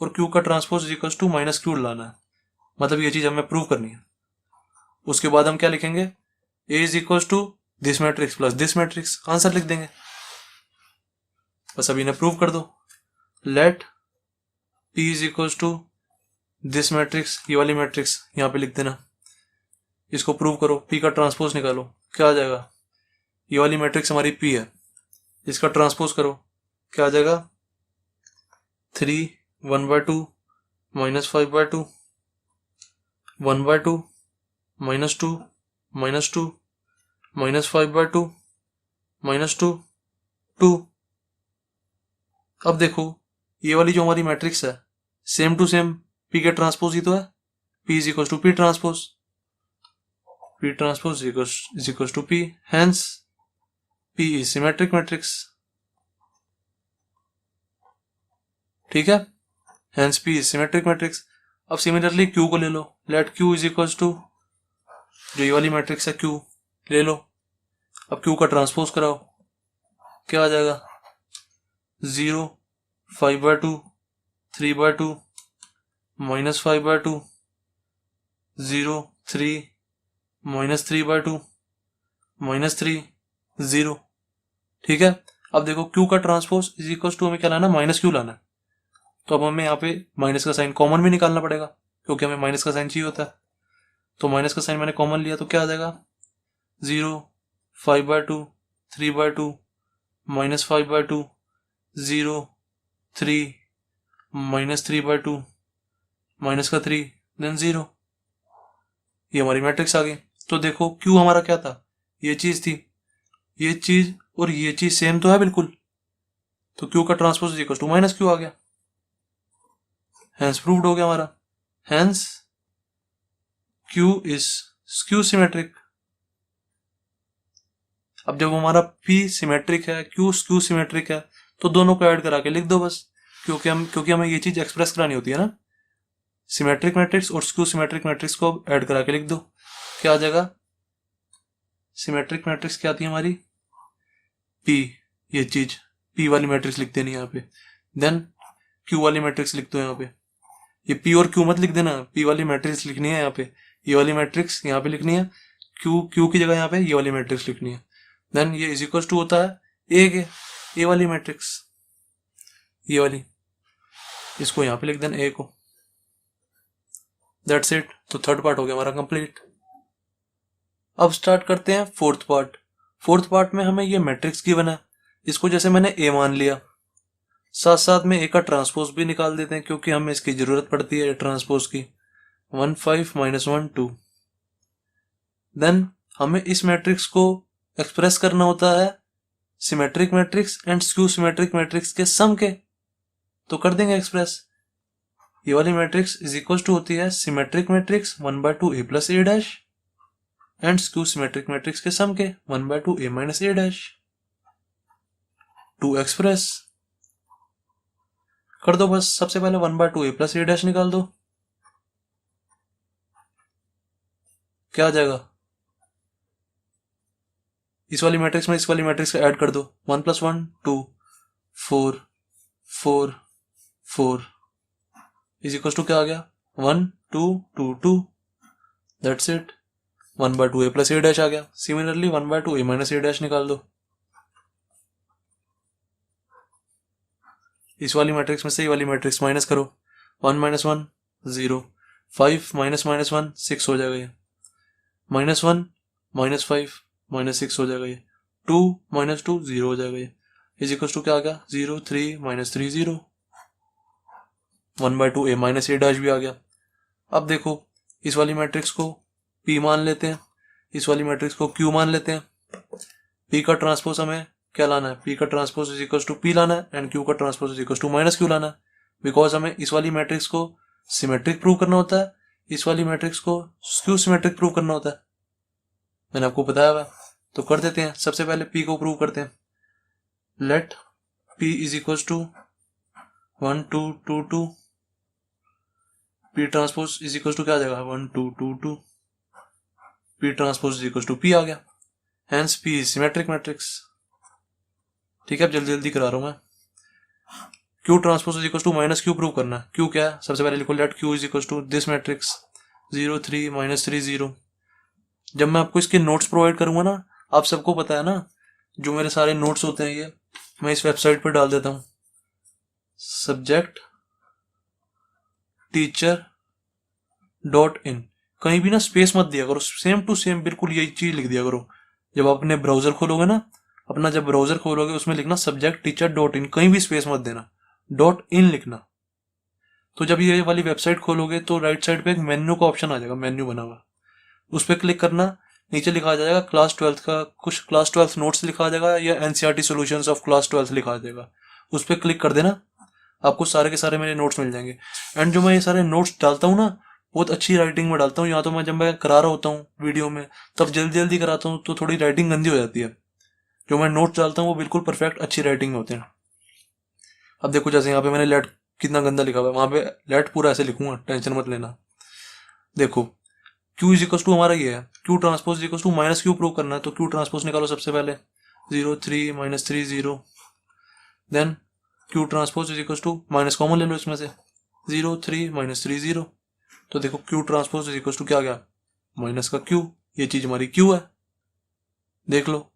A: और Q का transpose is equal to -Q लाना है। मतलब ये चीज हमें प्रूव करनी है। उसके बाद हम क्या लिखेंगे, A is equal to this matrix plus this matrix, answer लिख देंगे। बस अभी इन्हें प्रूव कर दो। Let P is equal to this matrix, ये वाली मैट्रिक्स यहाँ पे लिख देना, इसको प्रूव करो, P का ट्रांसपोज निकालो, क्या आ जाएगा, ये वाली मैट्रिक्स हमारी P है, इसका ट्रांसपोज करो, क्या आ जाएगा 3 1/2 -5/2 1/2 -2 -2 -5/2 -2 2। अब देखो, ये वाली जो हमारी मैट्रिक्स है सेम टू सेम P के ट्रांसपोज ही तो है, P is equal to P transpose, P transpose is equal to P, hence P is symmetric matrix. ठीक है, hence P is symmetric matrix. अब सिमिलरली Q को ले लो, let Q is equal to जो ये वाली मैट्रिक्स है Q ले लो। अब Q का ट्रांसपोज कराओ, क्या आ जाएगा 0 5/2 3/2 -5/2 0 3 -3/2 -3 0। ठीक है, अब देखो Q का ट्रांसपोज इज इक्वल टू हमें क्या लाना है, -Q लाना है। तो अब हमें यहाँ पे माइनस का साइन कॉमन भी निकालना पड़ेगा, क्योंकि हमें माइनस का साइन चाहिए होता है। तो माइनस का साइन मैंने कॉमन लिया, तो क्या आ जाएगा 0 5/2 3/2 -5/2 0 3 -3/2 -3 देन 0। ये हमारी मैट्रिक्स आ गई। तो देखो क्यू हमारा क्या था, ये चीज थी, ये चीज और ये चीज सेम तो है बिल्कुल, तो क्यू का transpose equal to minus Q आ गया। हेंस प्रूव्ड हो गया हमारा। Hence Q is skew symmetric. अब जब हमारा P सिमेट्रिक है, Q स्क्यू सिमेट्रिक है, तो दोनों को ऐड करा के लिख दो बस, क्योंकि हमें ये चीज एक्सप्रेस करानी होती है ना, सिमेट्रिक मैट्रिक्स और स्क्यू सिमेट्रिक मैट्रिक्स को ऐड करा के लिख दो। क्या आ जाएगा, सिमेट्रिक मैट्रिक्स क्या आती है हमारी, P, ये चीज P वाली मैट्रिक्स लिख देनी यहाँ पे, देन Q वाली मैट्रिक्स लिख दो यहाँ पे। ये P और Q मत लिख देना, P वाली मैट्रिक्स लिखनी है यहाँ पे, ये वाली मैट्रिक्स यहाँ पे लिखनी है, Q की जगह यहाँ पे ये वाली मैट्रिक्स लिखनी है। देन ये इज इक्वल टू होता है ए के, ए वाली मैट्रिक्स, ये वाली, इसको यहाँ पे लिख देना ए को। That's it. तो थर्ड पार्ट हो गया हमारा कंप्लीट। अब स्टार्ट करते हैं फोर्थ पार्ट। फोर्थ पार्ट में हमें ये मैट्रिक्स गिवन है, इसको जैसे मैंने ए मान लिया, साथ साथ में ए का ट्रांसपोज भी निकाल देते हैं क्योंकि हमें इसकी जरूरत पड़ती है ट्रांसपोज की। 1 5 -1 2। देन हमें इस मैट्रिक्स को एक्सप्रेस करना होता है symmetric matrix and skew symmetric matrix के सम के, तो कर देंगे एक्सप्रेस। ये वाली मैट्रिक्स इज इक्वल टू होती है symmetric matrix 1/2 a plus a dash and skew symmetric matrix के सम के 1/2 a minus a dash. To express कर दो बस, सबसे पहले 1/2 a प्लस a डैश निकाल दो, क्या आ जाएगा, इस वाली मैट्रिक्स में इस वाली मैट्रिक्स को ऐड कर दो, 1 + 1 2 4 4 4 इज इक्वल टू क्या आ गया, 1 2 2 2। That's it. 1/2 a plus a dash आ गया। Similarly 1/2 a minus a dash निकाल दो, इस वाली मैट्रिक्स में से ये वाली मैट्रिक्स माइनस करो, 1 - 1 0, 5 - -1 6 हो जाएगा ये, -1 -5 -6 हो जाएगा ये, 2 - 2 0 हो जाएगा ये, इज इक्वल टू क्या आ गया, 0 3 -3 0। 1/2 a माइनस a डैश भी आ गया। अब देखो इस वाली मैट्रिक्स को P मान लेते हैं, इस वाली मैट्रिक्स को Q मान लेते हैं। P का ट्रांसपोज हमें क्या लाना है, P का transpose is equal to P लाना है एंड Q का transpose is equal to -Q लाना है, बिकॉज हमें इस वाली मैट्रिक्स को सिमेट्रिक प्रूव करना होता है, इस वाली मैट्रिक्स को स्क्यू सिमेट्रिक प्रूव करना होता है, मैंने आपको बताया हुआ। तो कर देते हैं, सबसे पहले P को प्रूव करते हैं। Let P is equal to 1 2 2 2, P transpose is equal to क्या आ जाएगा, 1 2 2 2, P transpose is equal to P आ गया। Hence P is symmetric matrix. ठीक है, अब जल्दी जल्दी करा रहा हूं मैं। Q transpose is equal to -Q prove करना है। Q क्या है, सबसे पहले लिखो let Q is equal to this matrix 0 3 -3 0। जब मैं आपको इसके नोट्स प्रोवाइड करूंगा ना, आप सबको पता है ना, जो मेरे सारे नोट्स होते हैं ये मैं इस वेबसाइट पर डाल देता हूं, subject teacher.in। कहीं भी ना स्पेस मत दिया करो, सेम टू सेम बिल्कुल यही चीज लिख दिया करो। जब आप अपने ब्राउजर खोलोगे ना, अपना जब ब्राउजर खोलोगे उसमें लिखना subject teacher.in, कहीं भी स्पेस मत देना, .in लिखना। तो जब ये वाली वेबसाइट खोलोगे तो राइट साइड पे एक मेन्यू का ऑप्शन आ जाएगा, मेन्यू बना हुआ, उस पर क्लिक करना, नीचे लिखा आ जाएगा क्लास 12 का कुछ, क्लास 12 नोट्स लिखा आ जाएगा या एनसीईआरटी सॉल्यूशंस ऑफ क्लास 12 लिखा आ जाएगा, उस पर क्लिक कर देना, आपको सारे के सारे मेरे नोट्स मिल जाएंगे। एंड जो मैं ये सारे नोट्स डालता हूँ ना, बहुत अच्छी राइटिंग में डालता हूँ। यहाँ तो मैं जब मैं करा रहा होता हूँ वीडियो में, तब जल्दी जल्दी कराता हूँ तो थोड़ी राइटिंग गंदी हो जाती है। जो मैं नोट्स डालता हूँ वो बिल्कुल परफेक्ट अच्छी राइटिंग में होते हैं। अब देखो जैसे यहाँ पे मैंने लेट कितना गंदा लिखा हुआ है, वहां पे लेट पूरा ऐसे लिखूंगा, टेंशन मत लेना। देखो Q इज इक्वल टू हमारा ये है, Q transpose is equal to -Q prove करना है, तो Q ट्रांसपोज निकालो सबसे पहले, 0 3 -3 0। Then Q transpose is equal to minus common ले लो इसमें से, 0 3 -3 0। तो देखो Q transpose is equal to क्या आ गया, माइनस का Q, ये चीज हमारी Q है, देख लो।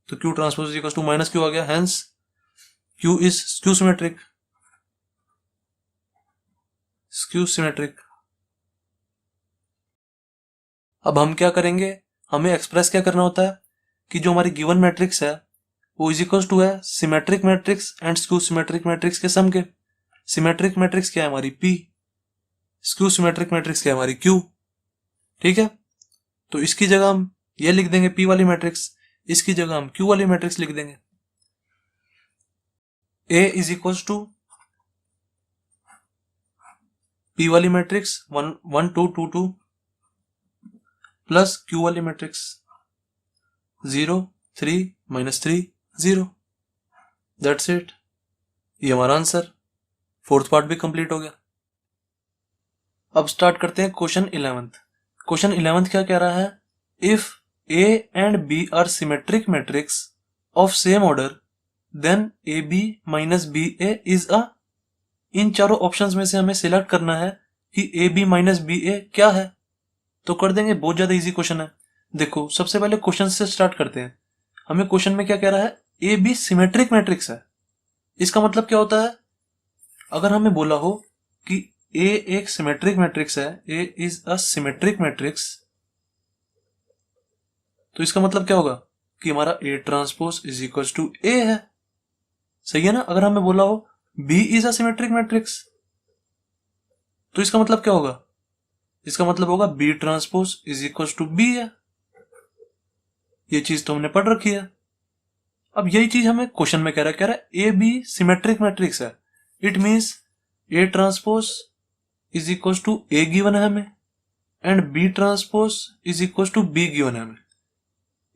A: तो Q transpose is equal to -Q आ गया, hence Q is skew symmetric, skew symmetric. अब हम क्या करेंगे, हमें एक्सप्रेस क्या करना होता है कि जो हमारी गिवन मैट्रिक्स है वो इज इक्वल टू है symmetric matrix and skew symmetric matrix के सम के। सिमेट्रिक मैट्रिक्स क्या है हमारी, P, स्क्यू सिमेट्रिक मैट्रिक्स क्या है हमारी, क्यू। ठीक है, तो इसकी जगह हम ये लिख देंगे पी वाली मैट्रिक्स, इसकी जगह हम क्यू वाली मैट्रिक्स लिख देंगे। ए इज इक्वल टू पी वाली मैट्रिक्स 1 1 2 2 2 प्लस क्यू वाली मैट्रिक्स 0 3 -3 0। दैट्स इट, ये हमारा आंसर। फोर्थ पार्ट भी कंप्लीट हो गया। अब स्टार्ट करते हैं क्वेश्चन 11th। क्वेश्चन 11th क्या कह रहा है, if A and B are symmetric matrices of same order then A B minus B A is a. इन चारों ऑप्शंस में से हमें सिलेक्ट करना है कि A B minus B A क्या है। तो कर देंगे, बहुत ज्यादा इजी क्वेश्चन है। देखो सबसे पहले क्वेश्चन से स्टार्ट करते हैं। हमें क्वेश्चन में क्या कह रहा है, ए बी सिमेट्रिक मैट्रिक्स है। इसका मतलब क्या होता है, अगर हमें बोला हो कि ए एक सिमेट्रिक मैट्रिक्स है, A is a symmetric matrix, तो इसका मतलब क्या होगा कि हमारा ए transpose is equal to A है। सही है ना। अगर हमें बोला हो B is a symmetric matrix, तो इसका मतलब क्या होगा, इसका मतलब होगा B transpose is equal to B है। ये चीज तो हमने पढ़ रखी है। अब यही चीज हमें क्वेश्चन में कह रहा है ए बी सिमेट्रिक मैट्रिक्स है। It means A transpose is equal to A given है हमें, and B transpose is equal to B given है हमें।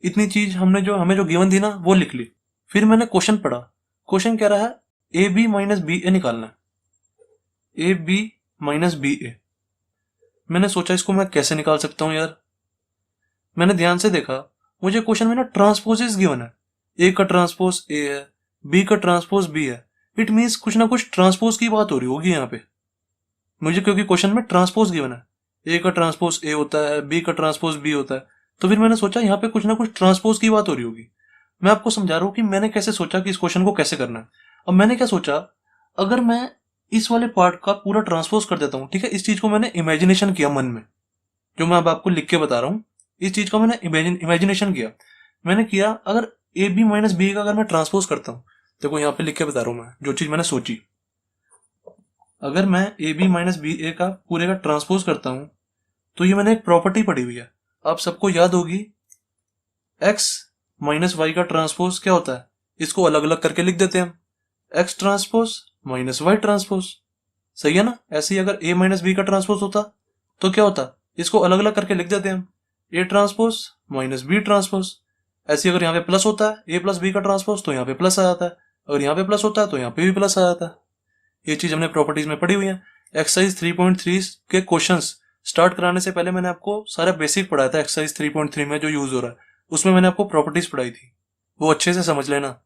A: इतनी चीज हमने जो हमें जो गिवन थी ना वो लिख ली। फिर मैंने क्वेश्चन पढ़ा, क्वेश्चन कह रहा है ए बी माइनस बी ए निकालना है, ए बी माइनस बी ए। मैंने सोचा इसको मैं कैसे निकाल सकता हूं यार। मैंने ध्यान से देखा, मुझे क्वेश्चन में ना ट्रांसपोजेस गिवन है, ए का ट्रांसपोज ए है, बी का ट्रांसपोज बी है। इट मींस कुछ ना कुछ ट्रांसपोज की बात हो रही होगी यहाँ पे मुझे, क्योंकि क्वेश्चन में ट्रांसपोज गिवन है, ए का ट्रांसपोज ए होता है, बी का ट्रांसपोज बी होता है। तो फिर मैंने सोचा यहाँ पे कुछ ना कुछ ट्रांसपोज की बात हो रही होगी। मैं आपको समझा रहा हूँ कि मैंने कैसे सोचा कि इस क्वेश्चन को कैसे करना है। अब मैंने क्या सोचा, अगर मैं इस वाले पार्ट का पूरा ट्रांसपोज कर देता हूँ, ठीक है, इस चीज को मैंने इमेजिनेशन किया मन में, जो मैं अब आपको लिख के बता रहा हूँ, इस चीज का मैंने इमेजिनेशन किया। मैंने किया अगर ए बी माइनस बी का अगर मैं ट्रांसपोज करता हूँ, देखो यहाँ पे लिख के बता रहा हूँ मैं जो चीज मैंने सोची। अगर मैं ए बी माइनस बी ए का पूरे का ट्रांसपोज करता हूँ, तो ये मैंने एक प्रॉपर्टी पढ़ी हुई है, आप सबको याद होगी, एक्स माइनस वाई का ट्रांसपोज क्या होता है, इसको अलग अलग करके लिख देते हैं हम, X transpose minus Y transpose. सही है ना। ऐसे ही अगर ए माइनस बी का ट्रांसपोज होता तो क्या होता, इसको अलग अलग करके लिख देते हैं हम, A transpose minus B transpose. ऐसे अगर यहाँ पे प्लस होता है ए प्लस बी का ट्रांसपोज, तो यहाँ पे प्लस आ जाता है, अगर यहाँ पे प्लस होता है तो यहाँ पे भी प्लस आ जाता है। ये चीज हमने प्रॉपर्टीज में पढ़ी हुई है। एक्सरसाइज 3.3 के क्वेश्चंस स्टार्ट कराने से पहले मैंने आपको सारा बेसिक पढ़ाया था। एक्सरसाइज 3.3 में जो यूज हो रहा है उसमें मैंने आपको प्रॉपर्टीज पढ़ाई थी, वो अच्छे से समझ लेना,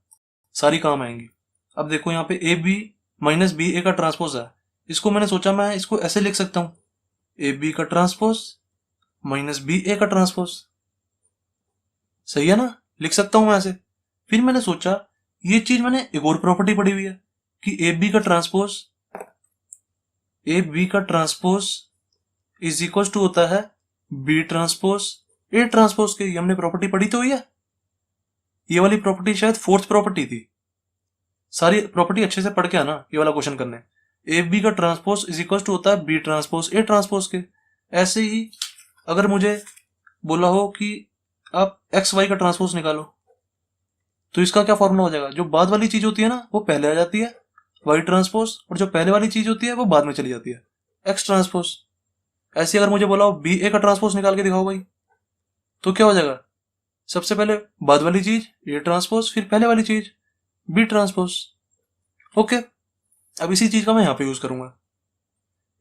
A: सारी काम आएंगी। अब देखो यहाँ पे ए बी माइनस बी ए का ट्रांसपोज है, इसको मैंने सोचा मैं इसको ऐसे लिख सकता हूँ, ए बी का ट्रांसपोज माइनस बी ए का ट्रांसपोज। सही है ना, लिख सकता हूं मैं ऐसे। फिर मैंने सोचा ये चीज मैंने एक और प्रॉपर्टी पढ़ी हुई है कि ए बी का ट्रांसपोज इज इक्वल टू होता है बी ट्रांसपोज ए ट्रांसपोज के। ये हमने प्रॉपर्टी पढ़ी तो हुई है। ये वाली प्रॉपर्टी शायद फोर्थ प्रॉपर्टी थी। सारी प्रॉपर्टी अच्छे से पढ़ के आना ये वाला क्वेश्चन करने। ए बी का ट्रांसपोज इज इक्वल टू होता है बी ट्रांसपोज ए ट्रांसपोज के। ऐसे ही अगर मुझे बोला हो कि आप एक्स वाई का ट्रांसपोज निकालो, तो इसका क्या फॉर्मूला हो जाएगा, जो बाद वाली चीज होती है ना वो पहले आ जाती है वाई ट्रांसपोज, और जो पहले वाली चीज होती है वो बाद में चली जाती है एक्स ट्रांसपोज। ऐसे अगर मुझे बोला हो बी ए का ट्रांसपोज निकाल के दिखाओ भाई, तो क्या हो जाएगा, सबसे पहले बाद वाली चीज ए ट्रांसपोज, फिर पहले वाली चीज बी ट्रांसपोज। ओके, अब इसी चीज का मैं यहाँ पे यूज करूंगा।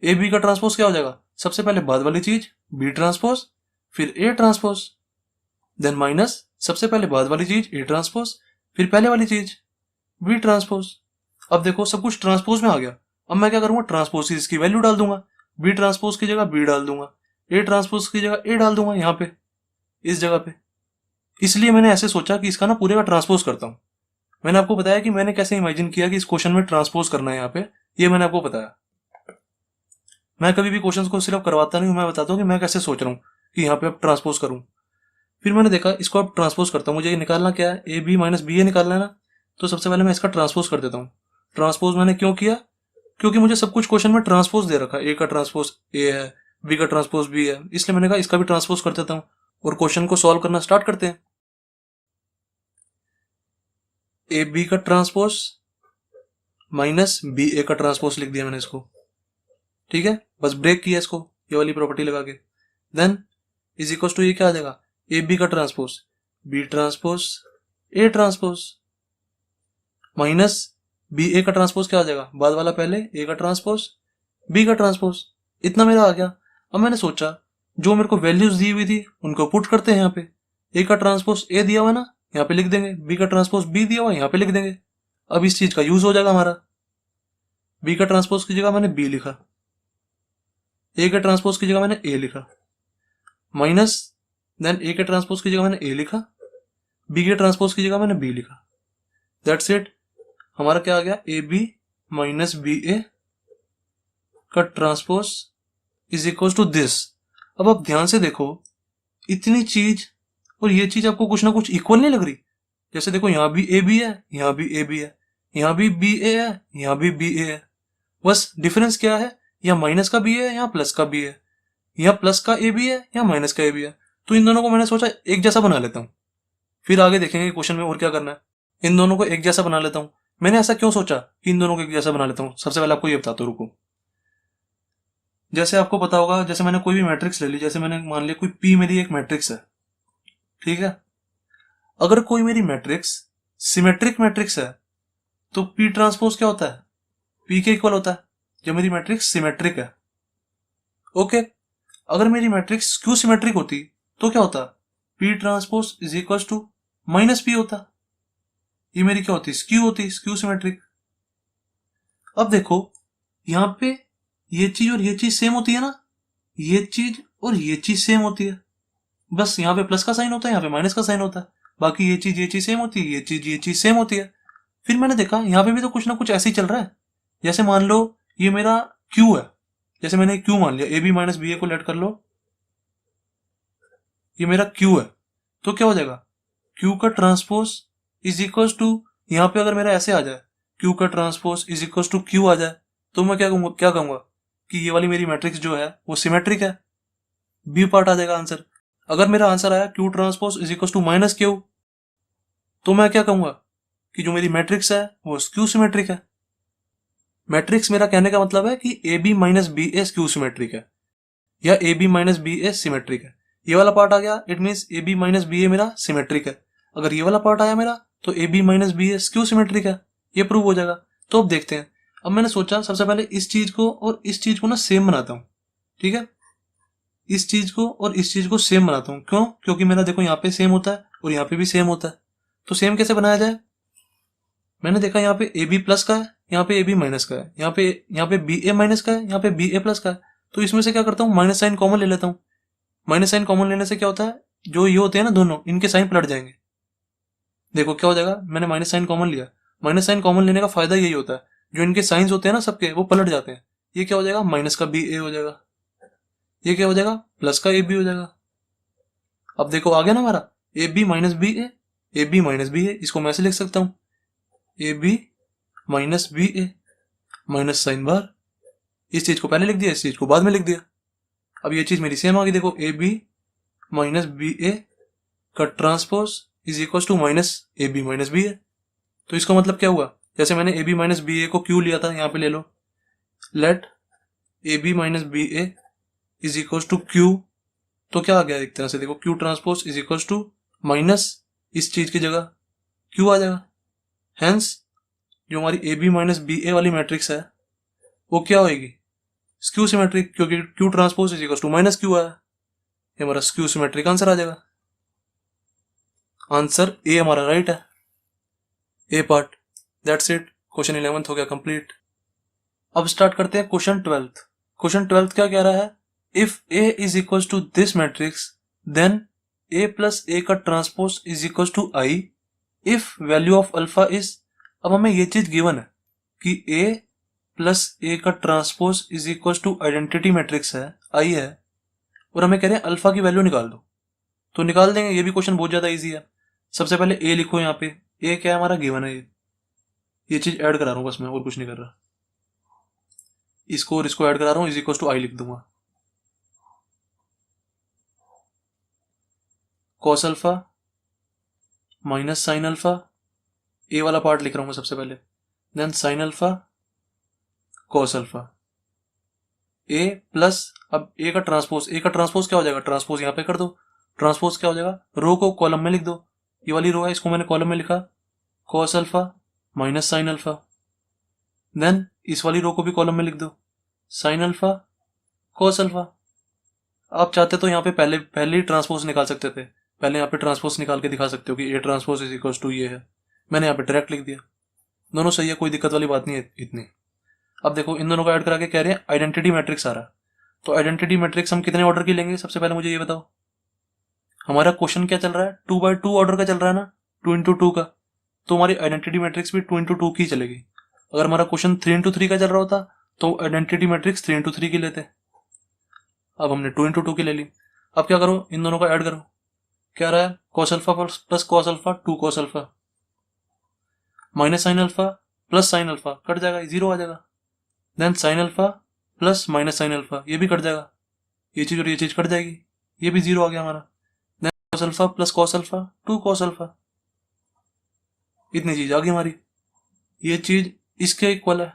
A: ए बी का ट्रांसपोज क्या हो जाएगा, सबसे पहले बाद वाली चीज बी ट्रांसपोज, फिर ए ट्रांसपोज, देन माइनस सबसे पहले बाद वाली चीज ए ट्रांसपोज, फिर पहले वाली चीज बी ट्रांसपोज। अब देखो सब कुछ ट्रांसपोज में आ गया। अब मैं क्या करूंगा, ट्रांसपोज की इसकी वैल्यू डाल दूंगा, बी ट्रांसपोज की जगह बी डाल दूंगा, ए ट्रांसपोज की जगह ए डाल दूंगा यहाँ पे इस जगह पे। इसलिए मैंने ऐसे सोचा कि इसका ना पूरे का ट्रांसपोज करता हूं। मैंने आपको बताया कि मैंने कैसे इमेजिन किया कि इस क्वेश्चन में ट्रांसपोज करना है यहाँ पे, ये मैंने आपको बताया। मैं कभी भी क्वेश्चन को सिर्फ करवाता नहीं हूं, मैं बताता हूँ कि मैं कैसे सोच रहा हूँ कि यहाँ पे अब ट्रांसपोज करूँ। फिर मैंने देखा इसको अब ट्रांसपोज करता हूँ, मुझे ये निकालना क्या है, ए बी माइनस बी ए निकालना है ना। तो सबसे पहले मैं इसका ट्रांसपोज कर देता हूँ। ट्रांसपोज मैंने क्यों किया, क्योंकि मुझे सब कुछ क्वेश्चन में ट्रांसपोज दे रखा है, ए का ट्रांसपोज ए है, बी का ट्रांसपोज बी है, इसलिए मैंने कहा इसका भी ट्रांसपोज कर देता हूं और क्वेश्चन को सॉल्व करना स्टार्ट करते हैं। ए बी का ट्रांसपोज माइनस बी ए का ट्रांसपोज लिख दिया मैंने इसको, ठीक है, बस ब्रेक किया इसको ये वाली प्रॉपर्टी लगा के। देन इज इक्वल टू ये क्या आ जाएगा, ए बी का transpose B transpose A transpose minus B A का ट्रांसपोज क्या आ जाएगा, बाद वाला पहले, ए का ट्रांसपोज बी का ट्रांसपोज। इतना मेरा आ गया। अब मैंने सोचा जो मेरे को वैल्यूज दी हुई थी उनको पुट करते हैं यहाँ पे। ए का ट्रांसपोज ए दिया हुआ ना, यहाँ पे लिख देंगे, बी का ट्रांसपोज बी दिया हुआ यहाँ पे लिख देंगे। अब इस चीज का यूज हो जाएगा हमारा। बी का ट्रांसपोज की जगह मैंने बी लिखा, ए के ट्रांसपोज की जगह मैंने ए लिखा, माइनस देन ए के ट्रांसपोज की जगह मैंने ए लिखा, बी के ट्रांसपोज की जगह मैंने बी लिखा। That's it. हमारा क्या आ गया, A B minus B A का transpose is equal to this. अब आप ध्यान से देखो, इतनी चीज और ये चीज आपको कुछ ना कुछ इक्वल नहीं लग रही? जैसे देखो यहाँ भी ए बी है, यहाँ भी ए बी है, यहाँ भी बी ए है, यहाँ भी बी ए है। बस डिफरेंस क्या है, यहाँ माइनस का बी है, यहाँ प्लस का बी है, यहाँ प्लस का ए बी है, यहाँ माइनस का ए बी है। तो इन दोनों को मैंने सोचा एक जैसा बना लेता हूँ, फिर आगे देखेंगे क्वेश्चन में और क्या करना है। इन दोनों को एक जैसा बना लेता हूँ। मैंने ऐसा क्यों सोचा कि इन दोनों को एक जैसा बना लेता हूँ, सबसे पहले आपको ये बताता हूँ, रुको। जैसे आपको पता होगा, जैसे मैंने कोई भी मैट्रिक्स ले ली, जैसे मैंने मान लिया कोई पी मेरी एक मैट्रिक्स है, ठीक है। अगर कोई मेरी मैट्रिक्स सिमेट्रिक मैट्रिक्स है तो पी ट्रांसपोज क्या होता है, पी के इक्वल होता है, जब मेरी मैट्रिक्स सिमेट्रिक है। ओके, अगर मेरी मैट्रिक्स स्क्यू सिमेट्रिक होती तो क्या होता, P transpose is equal to minus P होता। ये मेरी क्या होती, स्क्यू होती, स्क्यू सिमेट्रिक। अब देखो यहां पे ये चीज और ये चीज सेम होती है ना, ये चीज और ये चीज सेम होती है, बस यहाँ पे प्लस का साइन होता है, यहाँ पे माइनस का साइन होता है, बाकी ये चीज सेम होती है, ये चीज सेम होती है। फिर मैंने देखा यहाँ पे भी तो कुछ ना कुछ ऐसे ही चल रहा है। जैसे मान लो ये मेरा क्यू है, जैसे मैंने क्यू मान लिया, ए बी माइनस बी ए को लेट कर लो, ये मेरा क्यू है, तो क्या हो जाएगा, क्यू का ट्रांसपोज इज इक्वल टू, यहाँ पे अगर मेरा ऐसे आ जाए क्यू का transpose is equal to Q आ जाए, तो मैं क्या कहूंगा कि ये वाली मेरी मैट्रिक्स जो है वो सिमेट्रिक है। बी पार्ट आ जाएगा आंसर। अगर मेरा आंसर आया Q transpose is equal to minus Q, तो मैं क्या कहूंगा कि जो मेरी मैट्रिक्स है वो स्क्यू सिमेट्रिक है। मैट्रिक्स मेरा कहने का मतलब है कि A B minus B A skew symmetric है, या A B minus B A symmetric है। ये वाला पार्ट आ गया, it means A B minus B A मेरा सिमेट्रिक है। अगर ये वाला पार्ट आया मेरा, तो A B minus B A skew symmetric है। ये प्रूव हो जाएगा। तो अब देखते हैं। अब मैंने सोचा सबसे पहले इस चीज को और इस चीज को ना सेम बनाता हूं, ठीक है। इस चीज को और इस चीज को सेम बनाता हूं। क्यों? क्योंकि मेरा देखो यहाँ पे सेम होता है और यहाँ पे भी सेम होता है। तो सेम कैसे बनाया जाए? मैंने देखा यहाँ पे ए बी प्लस का है, यहाँ पे ए बी माइनस का है, यहाँ पे बी ए माइनस का है, यहाँ पे बी ए प्लस का है। तो इसमें से क्या करता हूँ, माइनस साइन कॉमन ले लेता हूँ। माइनस साइन कॉमन लेने से क्या होता है, जो ये होते हैं ना दोनों, इनके साइन पलट जाएंगे। देखो क्या हो जाएगा, मैंने माइनस साइन कॉमन लिया। माइनस साइन कॉमन लेने का फायदा यही होता है, जो इनके साइंस होते हैं ना सबके, वो पलट जाते हैं। ये क्या हो जाएगा, माइनस का बी ए हो जाएगा, ये क्या हो जाएगा, प्लस का ए बी हो जाएगा। अब देखो आ गया ना हमारा A B minus B A B minus B A. इसको मैं ऐसे लिख सकता हूं, A B minus B A, minus sign बार। इस चीज को पहले लिख दिया, इस चीज को बाद में लिख दिया। अब ये चीज मेरी सेम आ गई। देखो A B minus B A का transpose is equal to minus A B minus B A. तो इसका मतलब क्या हुआ, जैसे मैंने A B minus B A को क्यू लिया था, यहां पे ले लो, let A B minus B A is equal to Q. तो क्या आ गया एक तरह से, देखो Q transpose is equal to minus इस चीज की जगह क्यू आ जाएगा। हेंस जो हमारी A B minus B A वाली मैट्रिक्स है वो क्या होगी, स्क्यू सिमेट्रिक, क्योंकि Q transpose is equal to minus Q आया। ये हमारा स्क्यू सिमेट्रिक आंसर आ जाएगा। आंसर ए हमारा राइट है, ए पार्ट। दैट्स इट, क्वेश्चन 11 हो गया कंप्लीट। अब स्टार्ट करते हैं क्वेश्चन 12। क्वेश्चन 12 क्या कह रहा है, if A is equal to this matrix then A plus A का transpose is equal to I if value of alpha is. अब हमें ये चीज गिवन है कि ए प्लस ए का transpose is equal to identity matrix है, आई है, और हमें कह रहे हैं अल्फा की वैल्यू निकाल दो। तो निकाल देंगे, ये भी क्वेश्चन बहुत ज्यादा इजी है। सबसे पहले ए लिखो, यहाँ पे ए क्या है हमारा गिवन है, ये चीज ऐड करा रहा हूं बस मैं, और कुछ नहीं कर रहा। इसको और इसको ऐड करा रहा हूँ, इज इक्वल टू आई लिख दूंगा। Cos alpha minus sine alpha, A वाला पार्ट लिख रहा हूँ मैं सबसे पहले, then sine alpha cos alpha, A plus, अब ए का ट्रांसपोज क्या हो जाएगा, ट्रांसपोज यहाँ पे कर दो, ट्रांसपोज क्या हो जाएगा, रो को कॉलम में लिख दो, ये वाली रो है इसको मैंने कॉलम में लिखा, cos alpha minus sine alpha, then इस वाली रो को भी कॉलम में लिख दो, साइन अल्फा कॉस अल्फा। आप चाहते तो यहाँ पे पहले ही ट्रांसपोज निकाल सकते थे, पहले यहाँ पे ट्रांसपोज निकाल के दिखा सकते हो कि ए ट्रांसपोज इज इक्वल टू ये है, मैंने यहाँ पे डायरेक्ट लिख दिया, दोनों सही है, कोई दिक्कत वाली बात नहीं है इतनी। अब देखो इन दोनों को ऐड करा के कह रहे हैं आइडेंटिटी मैट्रिक्स आ रहा है, तो आइडेंटिटी मैट्रिक्स हम कितने ऑर्डर की लेंगे, सबसे पहले मुझे ये बताओ, हमारा क्वेश्चन क्या चल रहा है, 2x2 ऑर्डर का चल रहा है ना, 2x2 का, तो हमारी आइडेंटिटी मैट्रिक्स भी 2x2 की चलेगी। अगर हमारा क्वेश्चन 3x3 का चल रहा होता तो आइडेंटिटी मैट्रिक्स 3x3 की लेते, अब हमने 2x2 की ले ली। अब क्या करो, इन दोनों को ऐड करो, क्या रहा है, cos alpha plus cos alpha 2 cos alpha, minus sine alpha plus sine alpha cut जाएगा, जीरो आ जाएगा, then sine alpha plus minus sine alpha, ये भी कट जाएगा, ये चीज और ये चीज कट जाएगी, ये भी जीरो आ गया हमारा, then cos alpha plus cos alpha 2 cos alpha, इतनी चीज आ गई हमारी, ये चीज इसके इक्वल है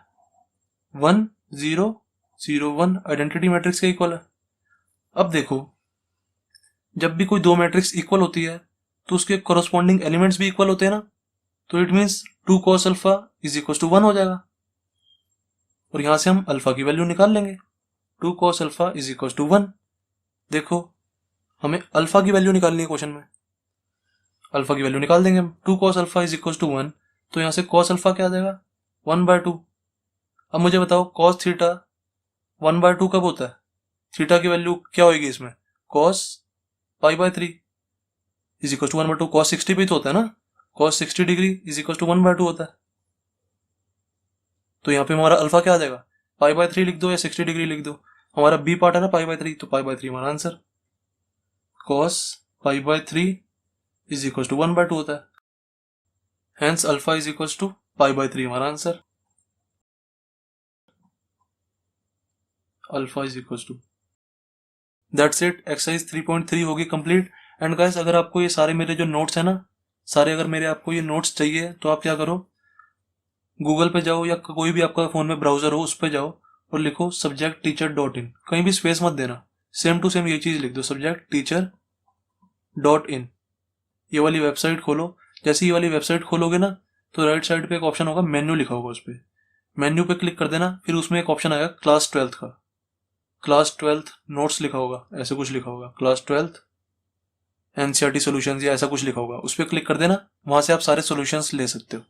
A: 1 0 0 1, आइडेंटिटी मैट्रिक्स के इक्वल है। अब देखो जब भी कोई दो मैट्रिक्स इक्वल होती है तो उसके कोरोस्पॉन्डिंग एलिमेंट्स भी इक्वल होते हैं ना, तो it means 2 cos alpha is equal to 1 हो जाएगा, और यहां से हम अल्फा की वैल्यू निकाल लेंगे, 2 cos alpha is equal to 1। देखो हमें अल्फा की वैल्यू निकालनी है क्वेश्चन में, अल्फा की वैल्यू निकाल देंगे हम, 2 cos alpha is equal to 1, तो यहां से cos अल्फा क्या आ जाएगा 1/2। अब मुझे बताओ cos थीटा 1/2 कब होता है, थीटा की वैल्यू क्या होगी इसमें, cos π/3 is equal to 1/2, cos 60 भी तो होता है ना, cos 60 degree is equal to 1/2 होता है, तो यहाँ पे हमारा अल्फा क्या आ जाएगा, π/3 लिख दो या 60 डिग्री लिख दो, हमारा बी पार्ट है ना π/3, तो π/3 हमारा answer, cos π/3 is equal to 1/2 होता है, hence alpha is equal to π/3 हमारा answer, alpha is equal to, that's it, exercise 3.3 होगी कंप्लीट। एंड गाइस अगर आपको ये सारे मेरे जो नोट्स है ना, सारे अगर मेरे आपको ये नोट्स चाहिए तो आप क्या करो, गूगल पे जाओ या कोई भी आपका फोन में ब्राउजर हो उस पे जाओ और लिखो subjectteacher.in, कहीं भी स्पेस मत देना, सेम टू सेम ये चीज लिख दो subjectteacher.in, ये वाली वेबसाइट खोलो, जैसे ये वाली वेबसाइट खोलोगे ना तो राइट साइड पे एक ऑप्शन होगा मेन्यू लिखा होगा, उस पर मेन्यू पे क्लिक कर देना, फिर उसमें एक ऑप्शन आएगा क्लास 12th का, क्लास 12th नोट्स लिखा होगा, ऐसे कुछ लिखा होगा क्लास 12th एनसीईआरटी सॉल्यूशंस या ऐसा कुछ लिखा होगा, उस पर क्लिक कर देना, वहां से आप सारे सॉल्यूशंस ले सकते हो।